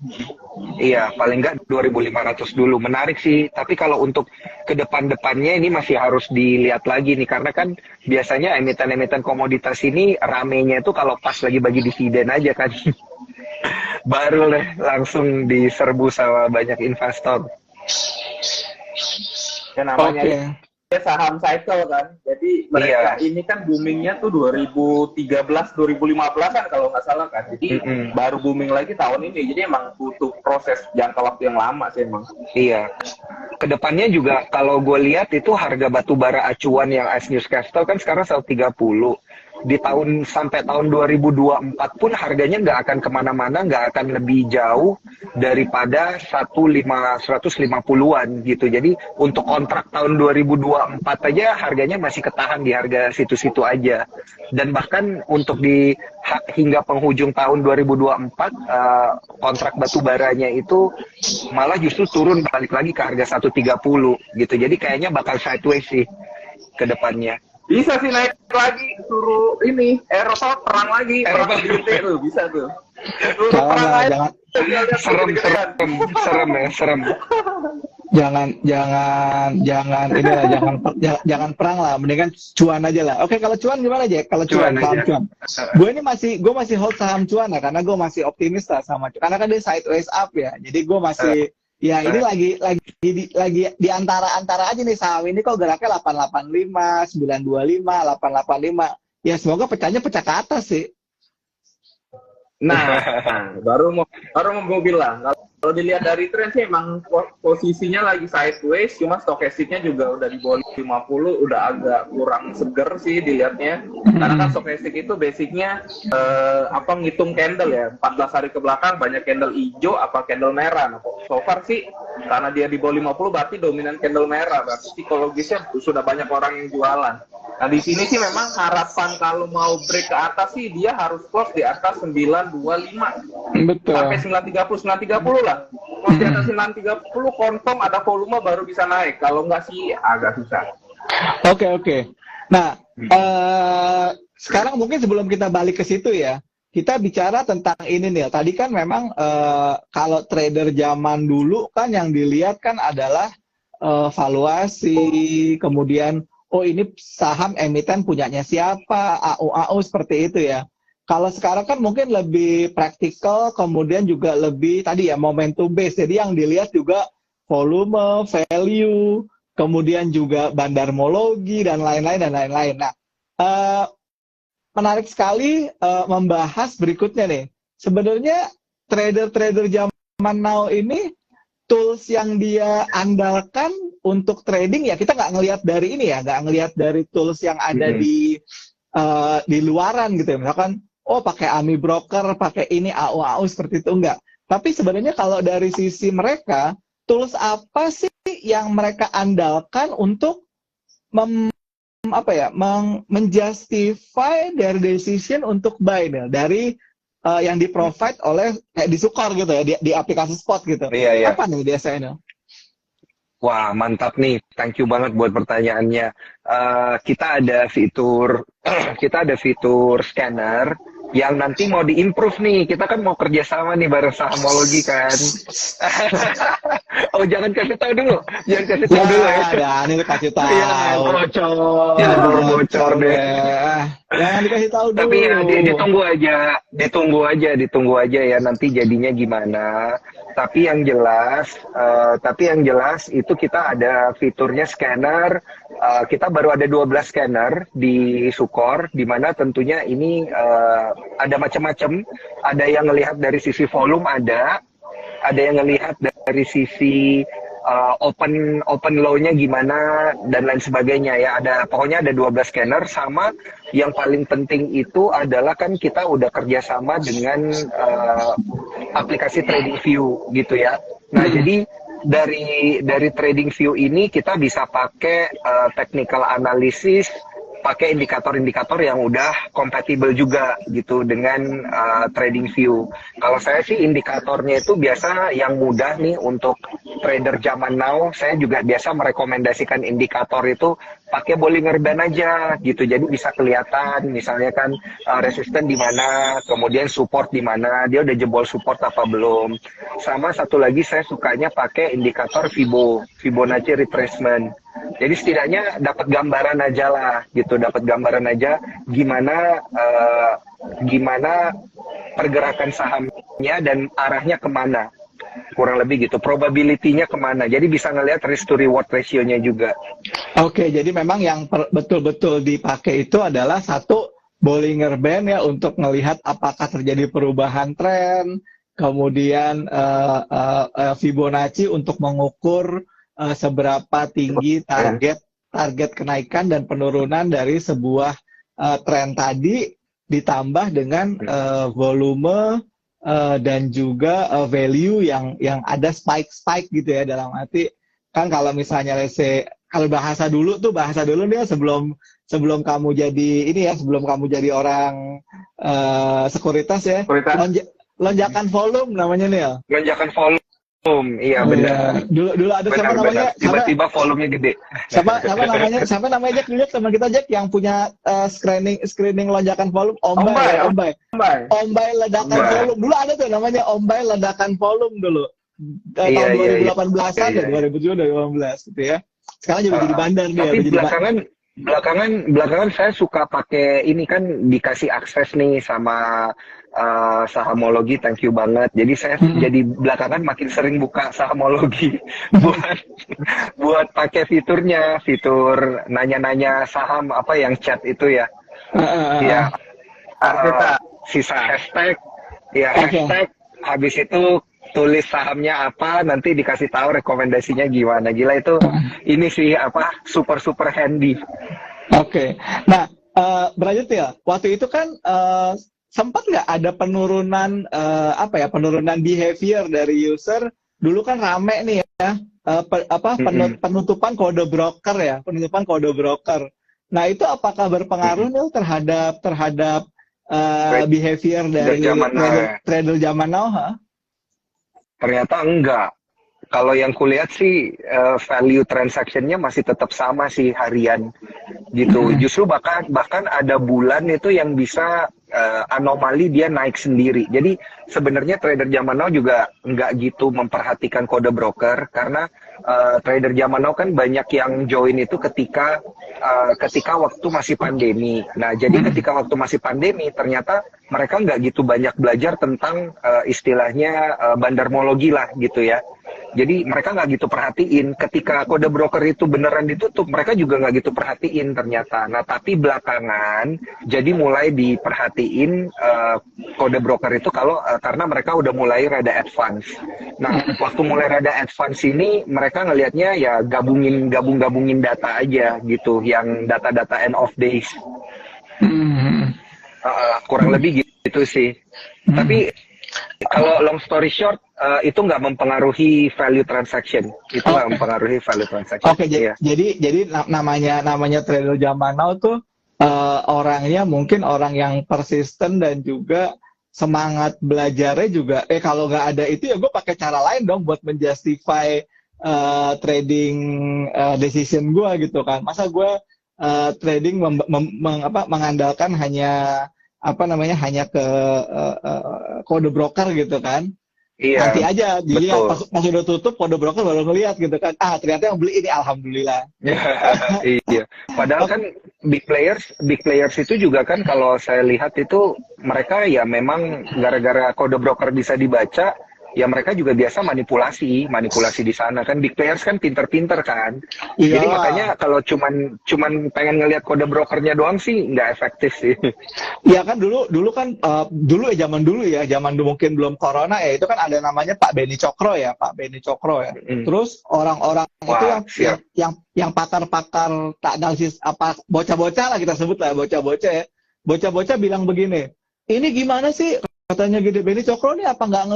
Iya, paling nggak 2.500 dulu. Menarik sih. Tapi kalau untuk ke depan-depannya ini masih harus dilihat lagi nih. Karena kan biasanya emiten-emiten komoditas ini ramenya itu kalau pas lagi bagi dividen aja kan. Baru deh langsung diserbu sama banyak investor. Ya namanya saham cycle kan. Jadi mereka ini kan boomingnya tuh 2013, 2015 kan kalau nggak salah kan. Jadi baru booming lagi tahun ini. Jadi emang butuh proses jangka waktu yang lama sih emang. Iya. Kedepannya juga kalau gue lihat itu harga batu bara acuan yang Ice Newscastle kan sekarang 130. di tahun sampai tahun 2024 pun harganya nggak akan kemana-mana, nggak akan lebih jauh daripada 150-an gitu. Jadi untuk kontrak tahun 2024 aja harganya masih ketahan di harga situ-situ aja. Dan bahkan untuk hingga penghujung tahun 2024 kontrak batu baranya itu malah justru turun balik lagi ke harga 130 gitu. Jadi kayaknya bakal sideways sih ke depannya. Bisa sih naik lagi, suruh ini Aerosol perang lagi, perang gede tuh, bisa tuh. Suruh perang aja. Serem ya, serem. Jangan jangan perang lah, mendingan cuan aja lah. Oke, kalau cuan gimana aja? Kalau cuan, saham cuan. Gue masih hold saham cuan ya, karena gue masih optimis lah sama cuan. Karena kan dia sideways up ya, jadi gue masih ya ini lagi di antara aja nih saham ini kok geraknya 885, 925, 885. Ya semoga pecahnya pecah ke atas sih. Nah, baru mau bilang kalau dilihat dari tren sih emang posisinya lagi sideways, cuma stokastiknya juga udah di bawah 50, udah agak kurang seger sih dilihatnya. Karena kan stokastik itu basicnya ngitung candle ya, 14 hari ke belakang banyak candle hijau apa candle merah. Nah, so far sih karena dia di bawah 50 berarti dominan candle merah, berarti psikologisnya sudah banyak orang yang jualan. Nah di sini sih memang harapan kalau mau break ke atas sih dia harus close di atas 925. Betul. Sampai 930 lah. Close di atas 930 confirm ada volume baru bisa naik. Kalau nggak sih agak susah. Oke. Nah, sekarang mungkin sebelum kita balik ke situ ya, kita bicara tentang ini nih. Tadi kan memang kalau trader zaman dulu kan yang dilihat kan adalah valuasi, kemudian oh ini saham emiten punyanya siapa, AU seperti itu ya. Kalau sekarang kan mungkin lebih praktikal, kemudian juga lebih tadi ya momentum base. Jadi yang dilihat juga volume, value, kemudian juga bandarmologi dan lain-lain. Nah, menarik sekali membahas berikutnya nih. Sebenarnya trader-trader zaman now ini tools yang dia andalkan untuk trading ya kita nggak ngelihat dari ini ya, nggak ngelihat dari tools yang ada di luaran gitu ya. Misalkan pakai AMI broker, pakai ini AU seperti itu enggak. Tapi sebenarnya kalau dari sisi mereka, tools apa sih yang mereka andalkan untuk menjustify their decision untuk buy nih, dari yang di-provide oleh kayak di Sukor gitu ya, di aplikasi spot gitu. Iya. Apa nih biasanya? Wah, mantap nih. Thank you banget buat pertanyaannya. Kita ada fitur scanner yang nanti mau diimprove nih. Kita kan mau kerjasama nih bareng Sahamologi kan. Oh, jangan kasih tahu dulu. Jangan kasih tahu dulu ya. Ini kasih tahu. Ya, bocor deh. Jangan dikasih tahu dulu. Tapi ya, ditunggu aja ya nanti jadinya gimana. Tapi yang jelas itu kita ada fiturnya scanner. Kita baru ada 12 scanner di Sukor, di mana tentunya ini ada macam-macam. Ada yang ngelihat dari sisi volume, ada yang ngelihat dari sisi open low-nya gimana dan lain sebagainya ya. Pokoknya ada 12 scanner. Sama yang paling penting itu adalah kan kita udah kerjasama dengan aplikasi TradingView gitu ya. Nah jadi dari TradingView ini kita bisa pakai technical analysis, pakai indikator-indikator yang udah kompatibel juga gitu dengan TradingView. Kalau saya sih indikatornya itu biasa yang mudah nih untuk trader zaman now. Saya juga biasa merekomendasikan indikator itu pakai Bollinger Band aja gitu. Jadi bisa kelihatan misalnya kan resisten di mana, kemudian support di mana, dia udah jebol support apa belum. Sama satu lagi saya sukanya pakai indikator Fibonacci retracement. Jadi setidaknya dapat gambaran aja lah gitu, gimana pergerakan sahamnya dan arahnya kemana, kurang lebih gitu, probability-nya kemana. Jadi bisa ngelihat risk to reward ratio-nya juga. Oke, jadi memang yang betul-betul dipakai itu adalah satu Bollinger Band ya untuk melihat apakah terjadi perubahan tren, kemudian Fibonacci untuk mengukur seberapa tinggi target kenaikan dan penurunan dari sebuah tren tadi ditambah dengan volume dan juga value yang ada spike gitu ya, dalam arti kan kalau misalnya kalau bahasa dulu dia sebelum kamu jadi ini ya, sebelum kamu jadi orang sekuritas ya, lonjakan volume namanya nih ya. Lonjakan volume, iya benar. Dulu ada siapa namanya? Tiba-tiba volumenya gede. Siapa namanya Jack? Dulu teman kita Jack yang punya screening lonjakan volume, Ombay ledakan volume. Dulu ada tuh namanya Ombay ledakan volume dulu. Tahun 2018-an ya, 2017 gitu ya. Sekarang juga jadi bandar dia. Tapi belakangan saya suka pakai ini, kan dikasih akses nih sama Sahamologi, thank you banget. Jadi saya jadi belakangan makin sering buka Sahamologi buat pakai fitur nanya-nanya saham, apa yang chat itu ya. Ya. Sisa hashtag, hashtag. Habis itu tulis sahamnya apa, nanti dikasih tahu rekomendasinya gimana. Gila itu, ini sih super handy. Oke. Nah, berlanjut ya. Waktu itu kan sempat nggak ada penurunan penurunan behavior dari user. Dulu kan rame nih ya, penutupan kode broker ya, penutupan kode broker. Nah, itu apakah berpengaruh nih terhadap behavior dari trader zaman now? Ternyata enggak. Kalau yang kulihat sih value transaction-nya masih tetap sama sih harian gitu. Justru bahkan ada bulan itu yang bisa anomali dia naik sendiri. Jadi sebenarnya trader zaman now juga nggak gitu memperhatikan kode broker, karena trader zaman now kan banyak yang join itu ketika waktu masih pandemi. Nah, jadi ketika waktu masih pandemi ternyata mereka nggak gitu banyak belajar tentang istilahnya bandarmologi lah gitu ya. Jadi mereka nggak gitu perhatiin ketika kode broker itu beneran ditutup, mereka juga nggak gitu perhatiin ternyata. Nah, tapi belakangan jadi mulai diperhatiin kode broker itu karena mereka udah mulai rada advance. Nah, waktu mulai rada advance ini mereka ngelihatnya ya gabungin data aja gitu, yang data-data end of days. Kurang lebih gitu sih. Tapi kalau long story short, itu nggak mempengaruhi value transaction. Oke, jadi namanya trader zaman now tuh orangnya mungkin orang yang persisten dan juga semangat belajarnya juga. Kalau nggak ada itu ya gue pakai cara lain dong buat menjustify trading decision gue gitu kan. Masa gue trading mengandalkan hanya ke kode broker gitu kan. Iya, nanti aja, jadi pas udah tutup kode broker baru ngeliat gitu kan, ternyata yang beli ini alhamdulillah. Iya, padahal kan big players itu juga kan kalau saya lihat itu mereka ya memang gara-gara kode broker bisa dibaca, ya mereka juga biasa manipulasi di sana kan. Big players kan pinter-pinter kan. Iya. Jadi makanya kalau cuman pengen ngelihat kode brokernya doang sih nggak efektif sih. Iya kan dulu zaman dulu mungkin belum corona ya, itu kan ada namanya Pak Beni Cokro ya. Terus orang-orang itu yang pakar-pakar tak analisis bocah-bocah lah kita sebut lah, bocah-bocah ya. Bocah-bocah bilang begini, ini gimana sih? Katanya Gede Beni Cokro nih, apa nggak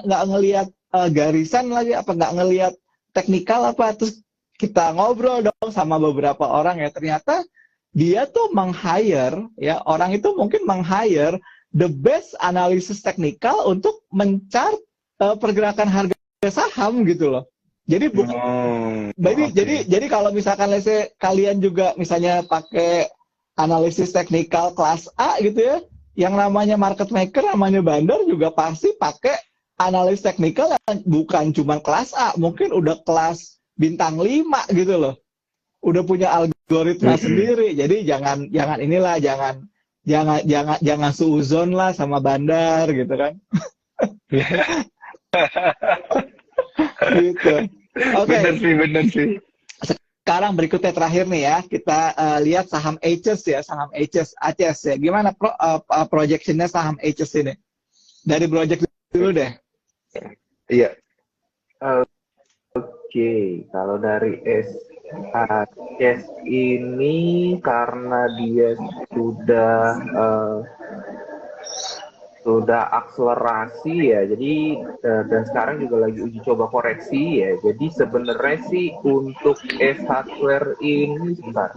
ngelihat garisan lagi, apa nggak ngelihat teknikal apa? Terus kita ngobrol dong sama beberapa orang ya, ternyata dia tuh orang itu mungkin meng-hire the best analisis teknikal untuk mencari pergerakan harga saham gitu loh. Jadi jadi kalau misalkan kalian juga misalnya pakai analisis teknikal kelas A gitu ya, yang namanya market maker, namanya bandar juga pasti pakai analis teknikal yang bukan cuma kelas A, mungkin udah kelas bintang 5 gitu loh. Udah punya algoritma sendiri. Jadi jangan suuzon lah sama bandar gitu kan. Gitu. Oke. Bener sih. Sekarang berikutnya terakhir nih ya, kita lihat saham ACES ya. Gimana projectionnya saham ACES ini? Dari project dulu deh. Iya. Oke, kalau dari Case ini karena dia sudah akselerasi ya, jadi dan sekarang juga lagi uji coba koreksi ya. Jadi sebenarnya sih untuk S-hardware ini sebentar,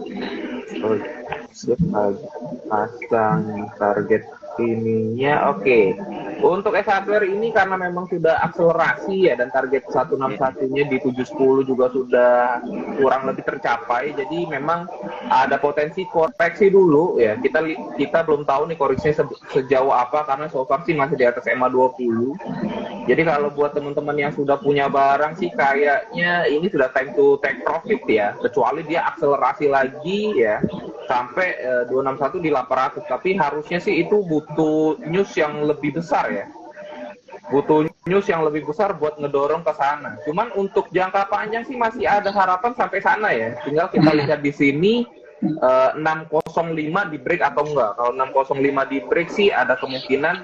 pasang target ininya. Oke. Untuk S-hardware ini karena memang sudah akselerasi ya, dan target 161-nya di 710 juga sudah kurang lebih tercapai. Jadi memang ada potensi koreksi dulu ya. Kita belum tahu nih koreksinya sejauh apa, karena so far sih masih di atas EMA 20. Jadi kalau buat teman-teman yang sudah punya barang sih kayaknya ini sudah time to take profit ya, kecuali dia akselerasi lagi ya sampai 261 di 800. Tapi harusnya sih itu butuh news yang lebih besar ya, butuh news yang lebih besar buat ngedorong ke sana. Cuman untuk jangka panjang sih masih ada harapan sampai sana ya. Tinggal kita lihat di sini 605 di break atau enggak. Kalau 605 di break sih ada kemungkinan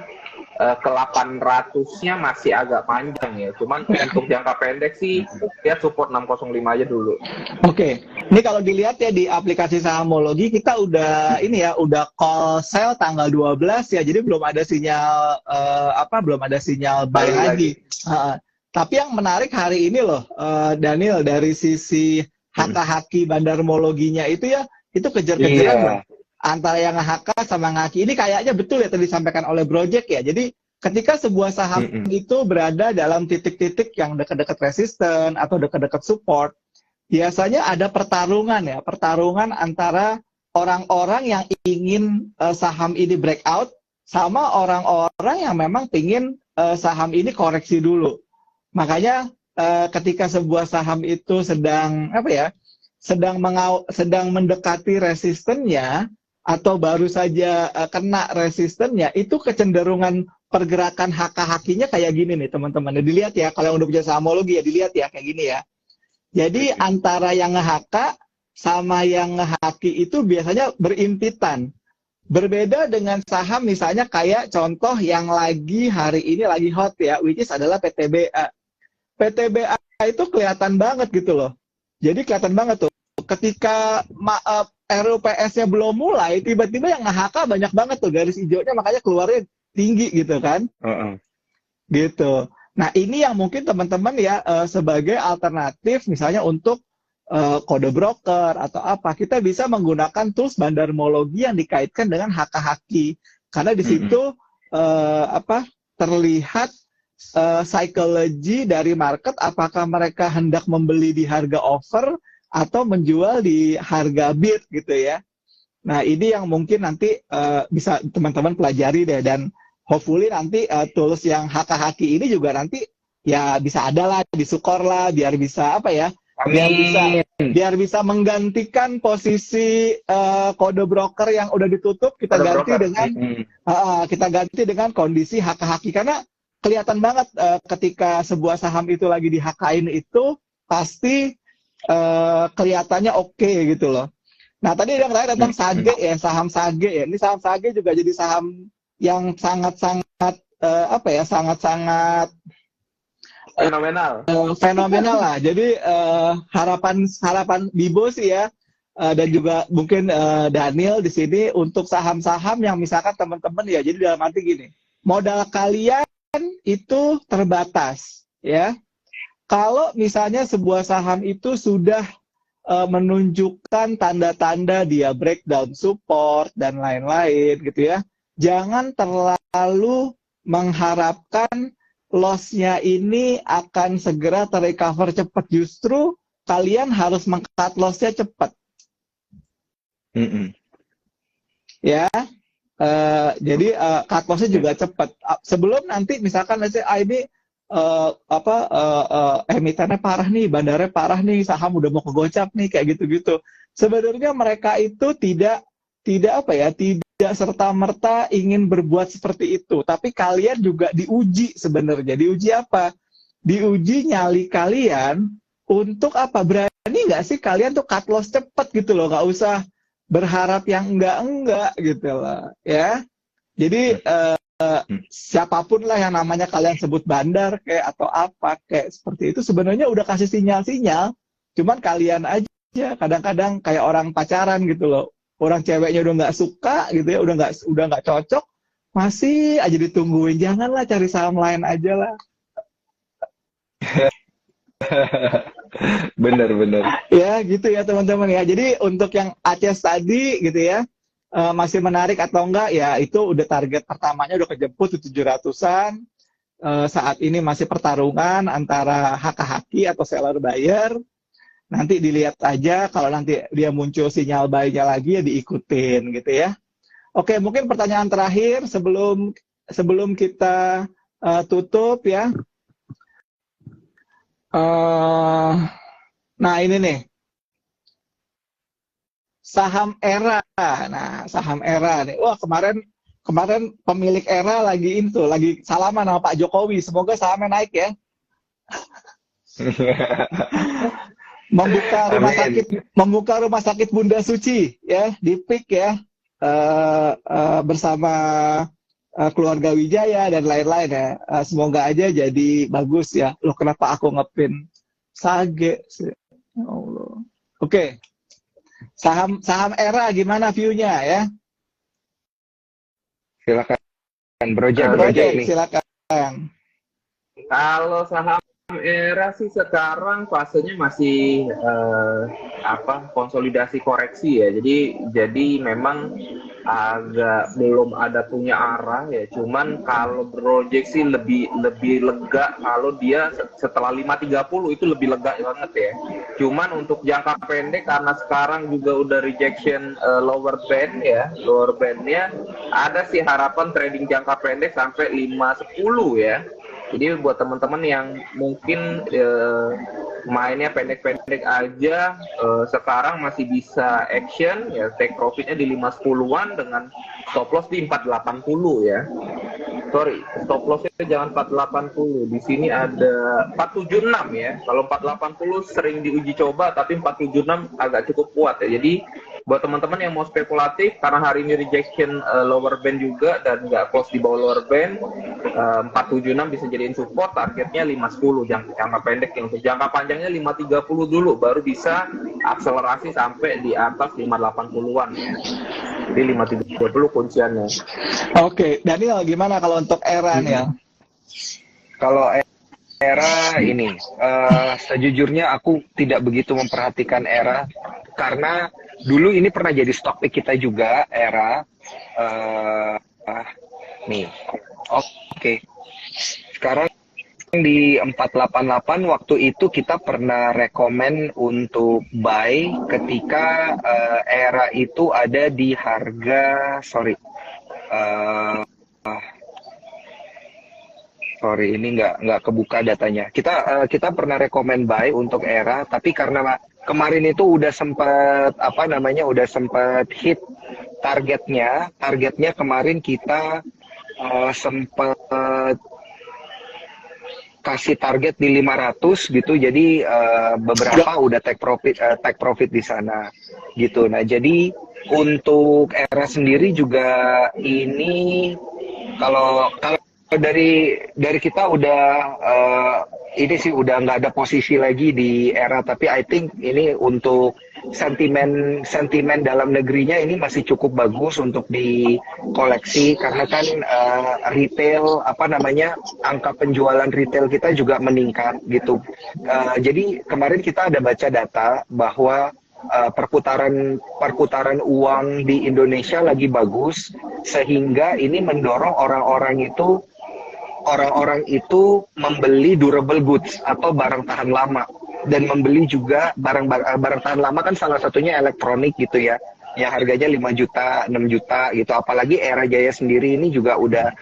ke 800-nya masih agak panjang ya. Cuman untuk jangka pendek sih lihat support 605 aja dulu. Oke. Ini kalau dilihat ya di aplikasi Sahamologi kita udah udah call sell tanggal 12 ya. Jadi belum ada sinyal belum ada sinyal buy lagi. Tapi yang menarik hari ini loh, Daniel, dari sisi haki bandarmologinya itu ya, itu kejar-kejaran antara yang nge-HK sama ngaki. Ini kayaknya betul ya tadi disampaikan oleh Project ya. Jadi ketika sebuah saham itu berada dalam titik-titik yang dekat-dekat resisten atau dekat-dekat support, biasanya ada pertarungan antara orang-orang yang ingin saham ini breakout sama orang-orang yang memang ingin saham ini koreksi dulu. Makanya ketika sebuah saham itu sedang sedang mendekati resistennya atau baru saja kena resistennya, itu kecenderungan pergerakan haki-hakinya kayak gini nih teman-teman. Dilihat ya, kalau yang udah punya Sahamologi ya dilihat ya kayak gini ya. Jadi antara yang nge-HK sama yang nge-haki itu biasanya berimpitan. Berbeda dengan saham misalnya kayak contoh yang lagi hari ini lagi hot ya, which is adalah PTBA. PTBA itu kelihatan banget gitu loh. Jadi kelihatan banget tuh. Ketika RUPS-nya belum mulai, tiba-tiba yang nge-HK banyak banget tuh garis hijaunya, makanya keluarnya tinggi gitu kan. Gitu. Nah ini yang mungkin teman-teman ya sebagai alternatif misalnya untuk kode broker atau apa, kita bisa menggunakan tools bandarmologi yang dikaitkan dengan haki. Karena di situ terlihat psikologi dari market, apakah mereka hendak membeli di harga offer atau menjual di harga bid gitu ya. Nah ini yang mungkin nanti bisa teman-teman pelajari deh, dan hopefully nanti tools yang haki ini juga nanti ya bisa ada lah, disukor lah, biar bisa biar bisa menggantikan posisi kode broker yang udah ditutup, kita ganti dengan kondisi haki, karena kelihatan banget ketika sebuah saham itu lagi dihakain itu pasti kelihatannya oke gitu loh. Nah tadi yang terakhir tentang Sage ya, saham Sage ya. Ini saham Sage juga jadi saham yang sangat-sangat sangat-sangat fenomenal lah. Jadi harapan Bibo sih ya, dan juga mungkin Daniel di sini untuk saham-saham yang misalkan teman-teman ya. Jadi dalam arti gini, modal kalian itu terbatas ya. Kalau misalnya sebuah saham itu sudah menunjukkan tanda-tanda dia breakdown support dan lain-lain gitu ya, jangan terlalu mengharapkan loss-nya ini akan segera terrecover cepat. Justru kalian harus meng-cut loss-nya cepat. Ya, jadi cut loss-nya juga cepat. Sebelum nanti misalkan ini emitennya parah nih, bandarnya parah nih, saham udah mau kegocap nih, kayak gitu-gitu. Sebenarnya mereka itu tidak serta-merta ingin berbuat seperti itu, tapi kalian juga diuji sebenarnya. Diuji apa? Diuji nyali kalian untuk apa? Berani nggak sih kalian tuh cut loss cepet gitu loh, nggak usah berharap yang enggak gitu loh, ya. Jadi siapapun lah yang namanya kalian sebut bandar kayak atau apa kayak seperti itu, sebenarnya udah kasih sinyal-sinyal, cuman kalian aja kadang-kadang kayak orang pacaran gitu loh. Orang ceweknya udah nggak suka gitu ya, udah nggak cocok, masih aja ditungguin. Janganlah, cari saham lain aja lah. Bener-bener. Ya gitu ya teman-teman ya. Jadi untuk yang ACES tadi gitu ya, masih menarik atau enggak ya, itu udah target pertamanya udah kejemput di 700-an. Saat ini masih pertarungan antara haki atau seller buyer. Nanti dilihat aja, kalau nanti dia muncul sinyal buy-nya lagi ya diikutin gitu ya. Oke, mungkin pertanyaan terakhir sebelum kita tutup ya. Nah ini nih, saham ERA. Nah, saham ERA nih. Wah, kemarin pemilik ERA lagi salaman sama Pak Jokowi. Semoga sahamnya naik ya. membuka rumah sakit Bunda Suci ya di PIK ya, bersama keluarga Wijaya dan lain-lain ya. Semoga aja jadi bagus ya. Loh, kenapa aku ngepin Sage sih? Ya Allah. Oke. Saham ERA gimana view-nya ya? Silakan Bro Jack nih. Silakan. Kalau saham ERA sih sekarang fasenya masih konsolidasi koreksi ya. Jadi memang agak belum ada punya arah ya. Cuman kalau project sih lebih lega kalau dia setelah 530 itu lebih lega banget ya. Cuman untuk jangka pendek karena sekarang juga udah rejection lower band ya. Lower bandnya ada sih harapan trading jangka pendek sampai 510 ya. Jadi buat teman-teman yang mungkin mainnya pendek-pendek aja, sekarang masih bisa action ya, take profitnya di 510-an dengan stop loss di 480 ya. Sorry, stop lossnya jangan 480. Di sini ada 476 ya. Kalau 480 sering diuji coba, tapi 476 agak cukup kuat ya. Jadi buat teman-teman yang mau spekulatif, karena hari ini rejection lower band juga dan nggak close di bawah lower band, 476 bisa jadiin support, targetnya 510 jangka pendek. Untuk jangka panjangnya 530 dulu, baru bisa akselerasi sampai di atas 580-an ya. Jadi 530 kunciannya. Oke, Daniel gimana kalau untuk ERA nih ya? Kalau ERA ini, sejujurnya aku tidak begitu memperhatikan ERA karena dulu ini pernah jadi stock pick kita juga ERA. Nih, oke. Sekarang di 488 waktu itu kita pernah rekomen untuk buy ketika ERA itu ada di harga sorry ini nggak kebuka datanya. Kita pernah rekomen buy untuk ERA, tapi karena kemarin itu udah sempat hit targetnya kemarin kita sempat kasih target di 500 gitu. Jadi beberapa udah take profit di sana gitu. Nah, jadi untuk ERA sendiri juga ini kalau dari kita udah ini sih udah nggak ada posisi lagi di ERA, tapi I think ini untuk sentimen dalam negerinya ini masih cukup bagus untuk dikoleksi karena kan retail angka penjualan retail kita juga meningkat gitu. Jadi kemarin kita ada baca data bahwa perputaran uang di Indonesia lagi bagus sehingga ini mendorong orang-orang itu membeli durable goods atau barang tahan lama dan membeli juga barang tahan lama kan salah satunya elektronik gitu ya, yang harganya 5 juta, 6 juta gitu. Apalagi ERA Jaya sendiri ini juga udah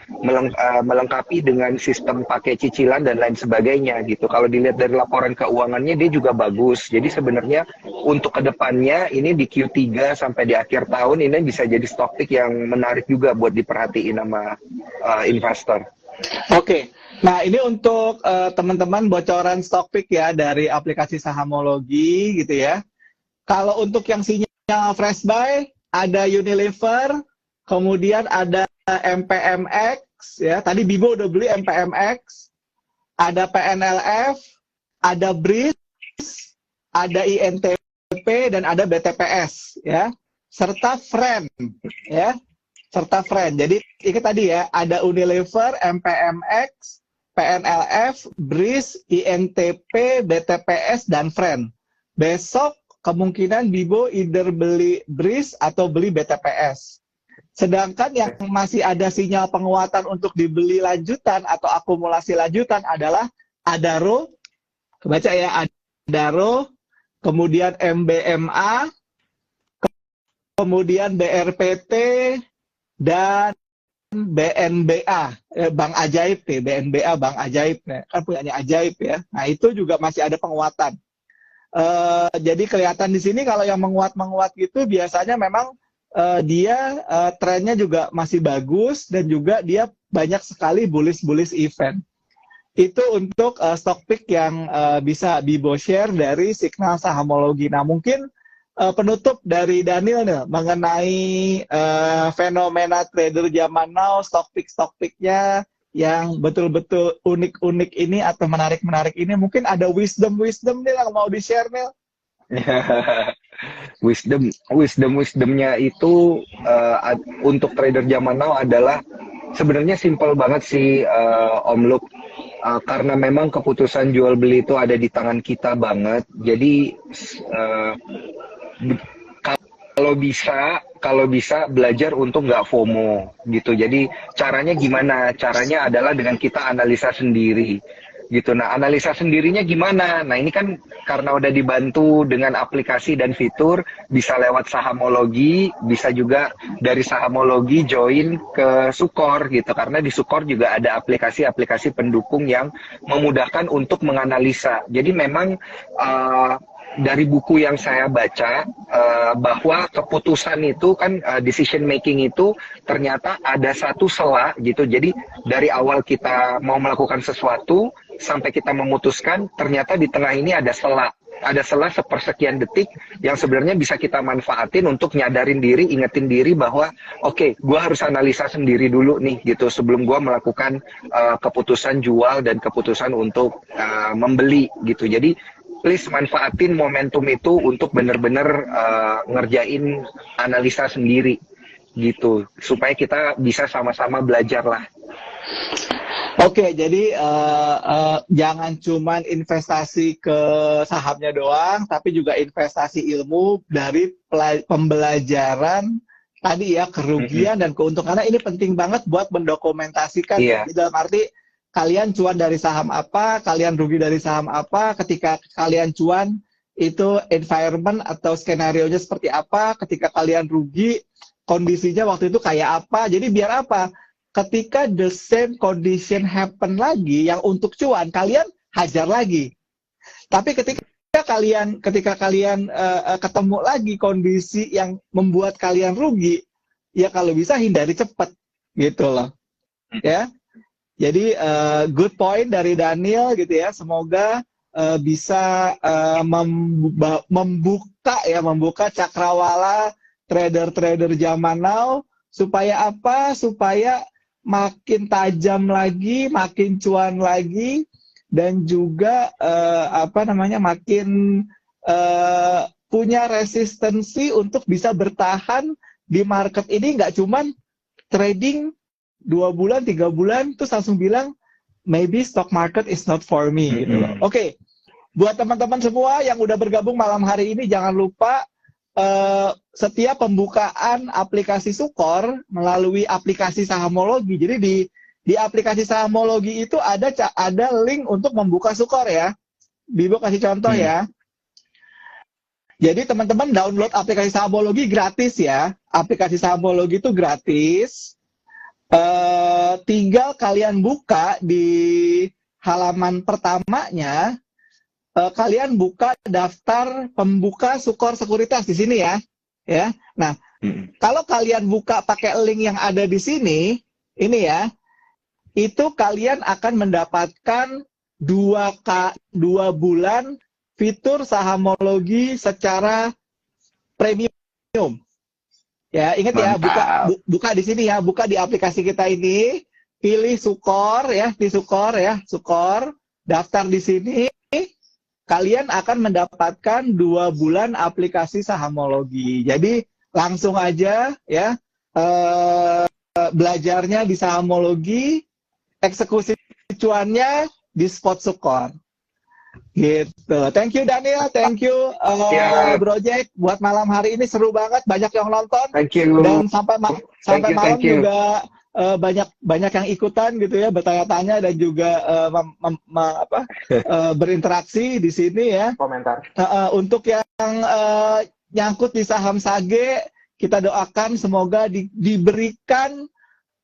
melengkapi dengan sistem pakai cicilan dan lain sebagainya gitu. Kalau dilihat dari laporan keuangannya dia juga bagus. Jadi sebenarnya untuk kedepannya ini di Q3 sampai di akhir tahun ini bisa jadi stock pick yang menarik juga buat diperhatiin sama investor. Oke, nah ini untuk teman-teman bocoran stock pick ya dari aplikasi Sahamologi gitu ya. Kalau untuk yang sinyal fresh buy ada Unilever, kemudian ada MPMX ya. Tadi Bibo udah beli MPMX, ada PNLF, ada BRIS, ada INTP, INTP dan ada BTPS ya, serta friend ya, serta friend. Jadi ini tadi ya, ada Unilever, MPMX, PNLF, BRIS, INTP, BTPS, dan friend. Besok kemungkinan Bibo either beli BRIS atau beli BTPS. Sedangkan yang masih ada sinyal penguatan untuk dibeli lanjutan atau akumulasi lanjutan adalah Adaro, kebaca ya, Adaro, kemudian MBMA, kemudian BRPT, dan BNBA, Bank Ajaib nih, BNBA Bank Ajaib nih, kan punyanya Ajaib ya. Nah itu juga masih ada penguatan. Jadi kelihatan di sini kalau yang menguat gitu biasanya memang dia trennya juga masih bagus dan juga dia banyak sekali bullish event. Itu untuk stock pick yang bisa Bibo share dari signal sahamologi. Nah mungkin penutup dari Daniel nih mengenai fenomena trader zaman now, stock picknya yang betul-betul unik-unik ini atau menarik-menarik ini, mungkin ada wisdom nih yang mau di-share nih. Wisdomnya itu untuk trader zaman now adalah sebenarnya simple banget sih, Om Luk. Karena memang keputusan jual beli itu ada di tangan kita banget. Jadi kalau bisa belajar untuk nggak FOMO gitu. Jadi caranya gimana? Caranya adalah dengan kita analisa sendiri gitu. Nah, analisa sendirinya gimana? Nah, ini kan karena udah dibantu dengan aplikasi dan fitur, bisa lewat sahamologi, bisa juga dari sahamologi join ke Sukor gitu. Karena di Sukor juga ada aplikasi-aplikasi pendukung yang memudahkan untuk menganalisa. Jadi memang dari buku yang saya baca bahwa keputusan itu kan decision making itu ternyata ada satu sela gitu. Jadi dari awal kita mau melakukan sesuatu sampai kita memutuskan, ternyata di tengah ini ada sela sepersekian detik yang sebenarnya bisa kita manfaatin untuk nyadarin diri, ingetin diri bahwa oke, gue harus analisa sendiri dulu nih gitu sebelum gue melakukan keputusan jual dan keputusan untuk membeli gitu. Jadi please manfaatin momentum itu untuk benar-benar ngerjain analisa sendiri gitu, supaya kita bisa sama-sama belajar lah. Oke, jadi jangan cuman investasi ke sahamnya doang, tapi juga investasi ilmu dari pembelajaran tadi ya, kerugian dan keuntungan. Karena ini penting banget buat mendokumentasikan. Iya. Dalam arti kalian cuan dari saham apa, kalian rugi dari saham apa, ketika kalian cuan itu environment atau skenario-nya seperti apa, ketika kalian rugi kondisinya waktu itu kayak apa. Jadi biar apa? Ketika the same condition happen lagi yang untuk cuan, kalian hajar lagi. Tapi ketika kalian ketemu lagi kondisi yang membuat kalian rugi, ya kalau bisa hindari cepat gitu loh. Ya. Jadi good point dari Daniel gitu ya. Semoga bisa membuka cakrawala trader-trader zaman now, supaya apa? Supaya makin tajam lagi, makin cuan lagi, dan juga makin punya resistensi untuk bisa bertahan di market ini. Nggak cuman trading 2 bulan, 3 bulan, terus langsung bilang maybe stock market is not for me gitu loh. Oke. Buat teman-teman semua yang udah bergabung malam hari ini, jangan lupa setiap pembukaan aplikasi Sukor melalui aplikasi sahamologi. Jadi di aplikasi sahamologi itu ada link untuk membuka Sukor ya. Bibo kasih contoh ya. Jadi teman-teman download aplikasi sahamologi gratis ya. Aplikasi sahamologi itu gratis. Tinggal kalian buka di halaman pertamanya. Kalian buka daftar pembuka Sukor Sekuritas di sini ya. Nah, kalau kalian buka pakai link yang ada di sini, ini ya, itu kalian akan mendapatkan 2 bulan fitur sahamologi secara premium. Ya, ingat ya, buka di sini ya, buka di aplikasi kita ini, pilih Sukor ya, di Sukor ya, Sukor, daftar di sini. kalian akan mendapatkan 2 bulan aplikasi Sahamologi. Jadi langsung aja ya belajarnya di Sahamologi, eksekusi cuannya di Spot Sukor. Gitu. Thank you Daniel, thank you Project. Buat malam hari ini seru banget, banyak yang nonton. Thank you. Dan sampai malam thank you. juga banyak yang ikutan gitu ya, bertanya-tanya dan juga berinteraksi di sini ya. Komentar. Untuk yang nyangkut di saham Sage, kita doakan semoga diberikan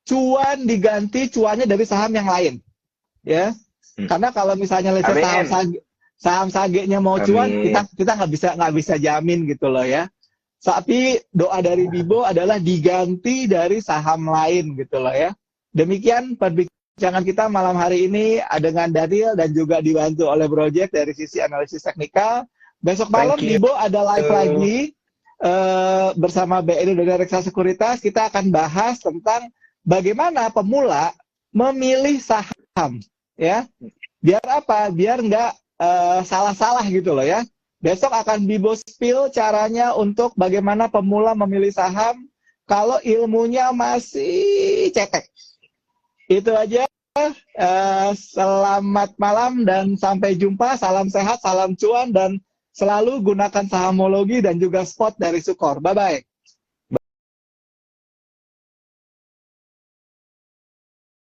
cuan, diganti cuannya dari saham yang lain, ya. Karena kalau misalnya saham Sage-nya mau cuan, kita nggak bisa jamin gitu loh ya. Tapi doa dari Bibo adalah diganti dari saham lain gitu loh ya. Demikian perbincangan kita malam hari ini dengan Daniel dan juga dibantu oleh Project dari sisi analisis teknikal. Besok malam Bibo ada live lagi bersama BNI dan Reksa Sekuritas. Kita akan bahas tentang bagaimana pemula memilih saham ya. Biar apa? Biar nggak salah-salah gitu loh ya. Besok akan Bibo spill caranya untuk bagaimana pemula memilih saham kalau ilmunya masih cetek. Itu aja. Selamat malam dan sampai jumpa. Salam sehat, salam cuan, dan selalu gunakan Sahamologi dan juga spot dari Sukor. Bye-bye.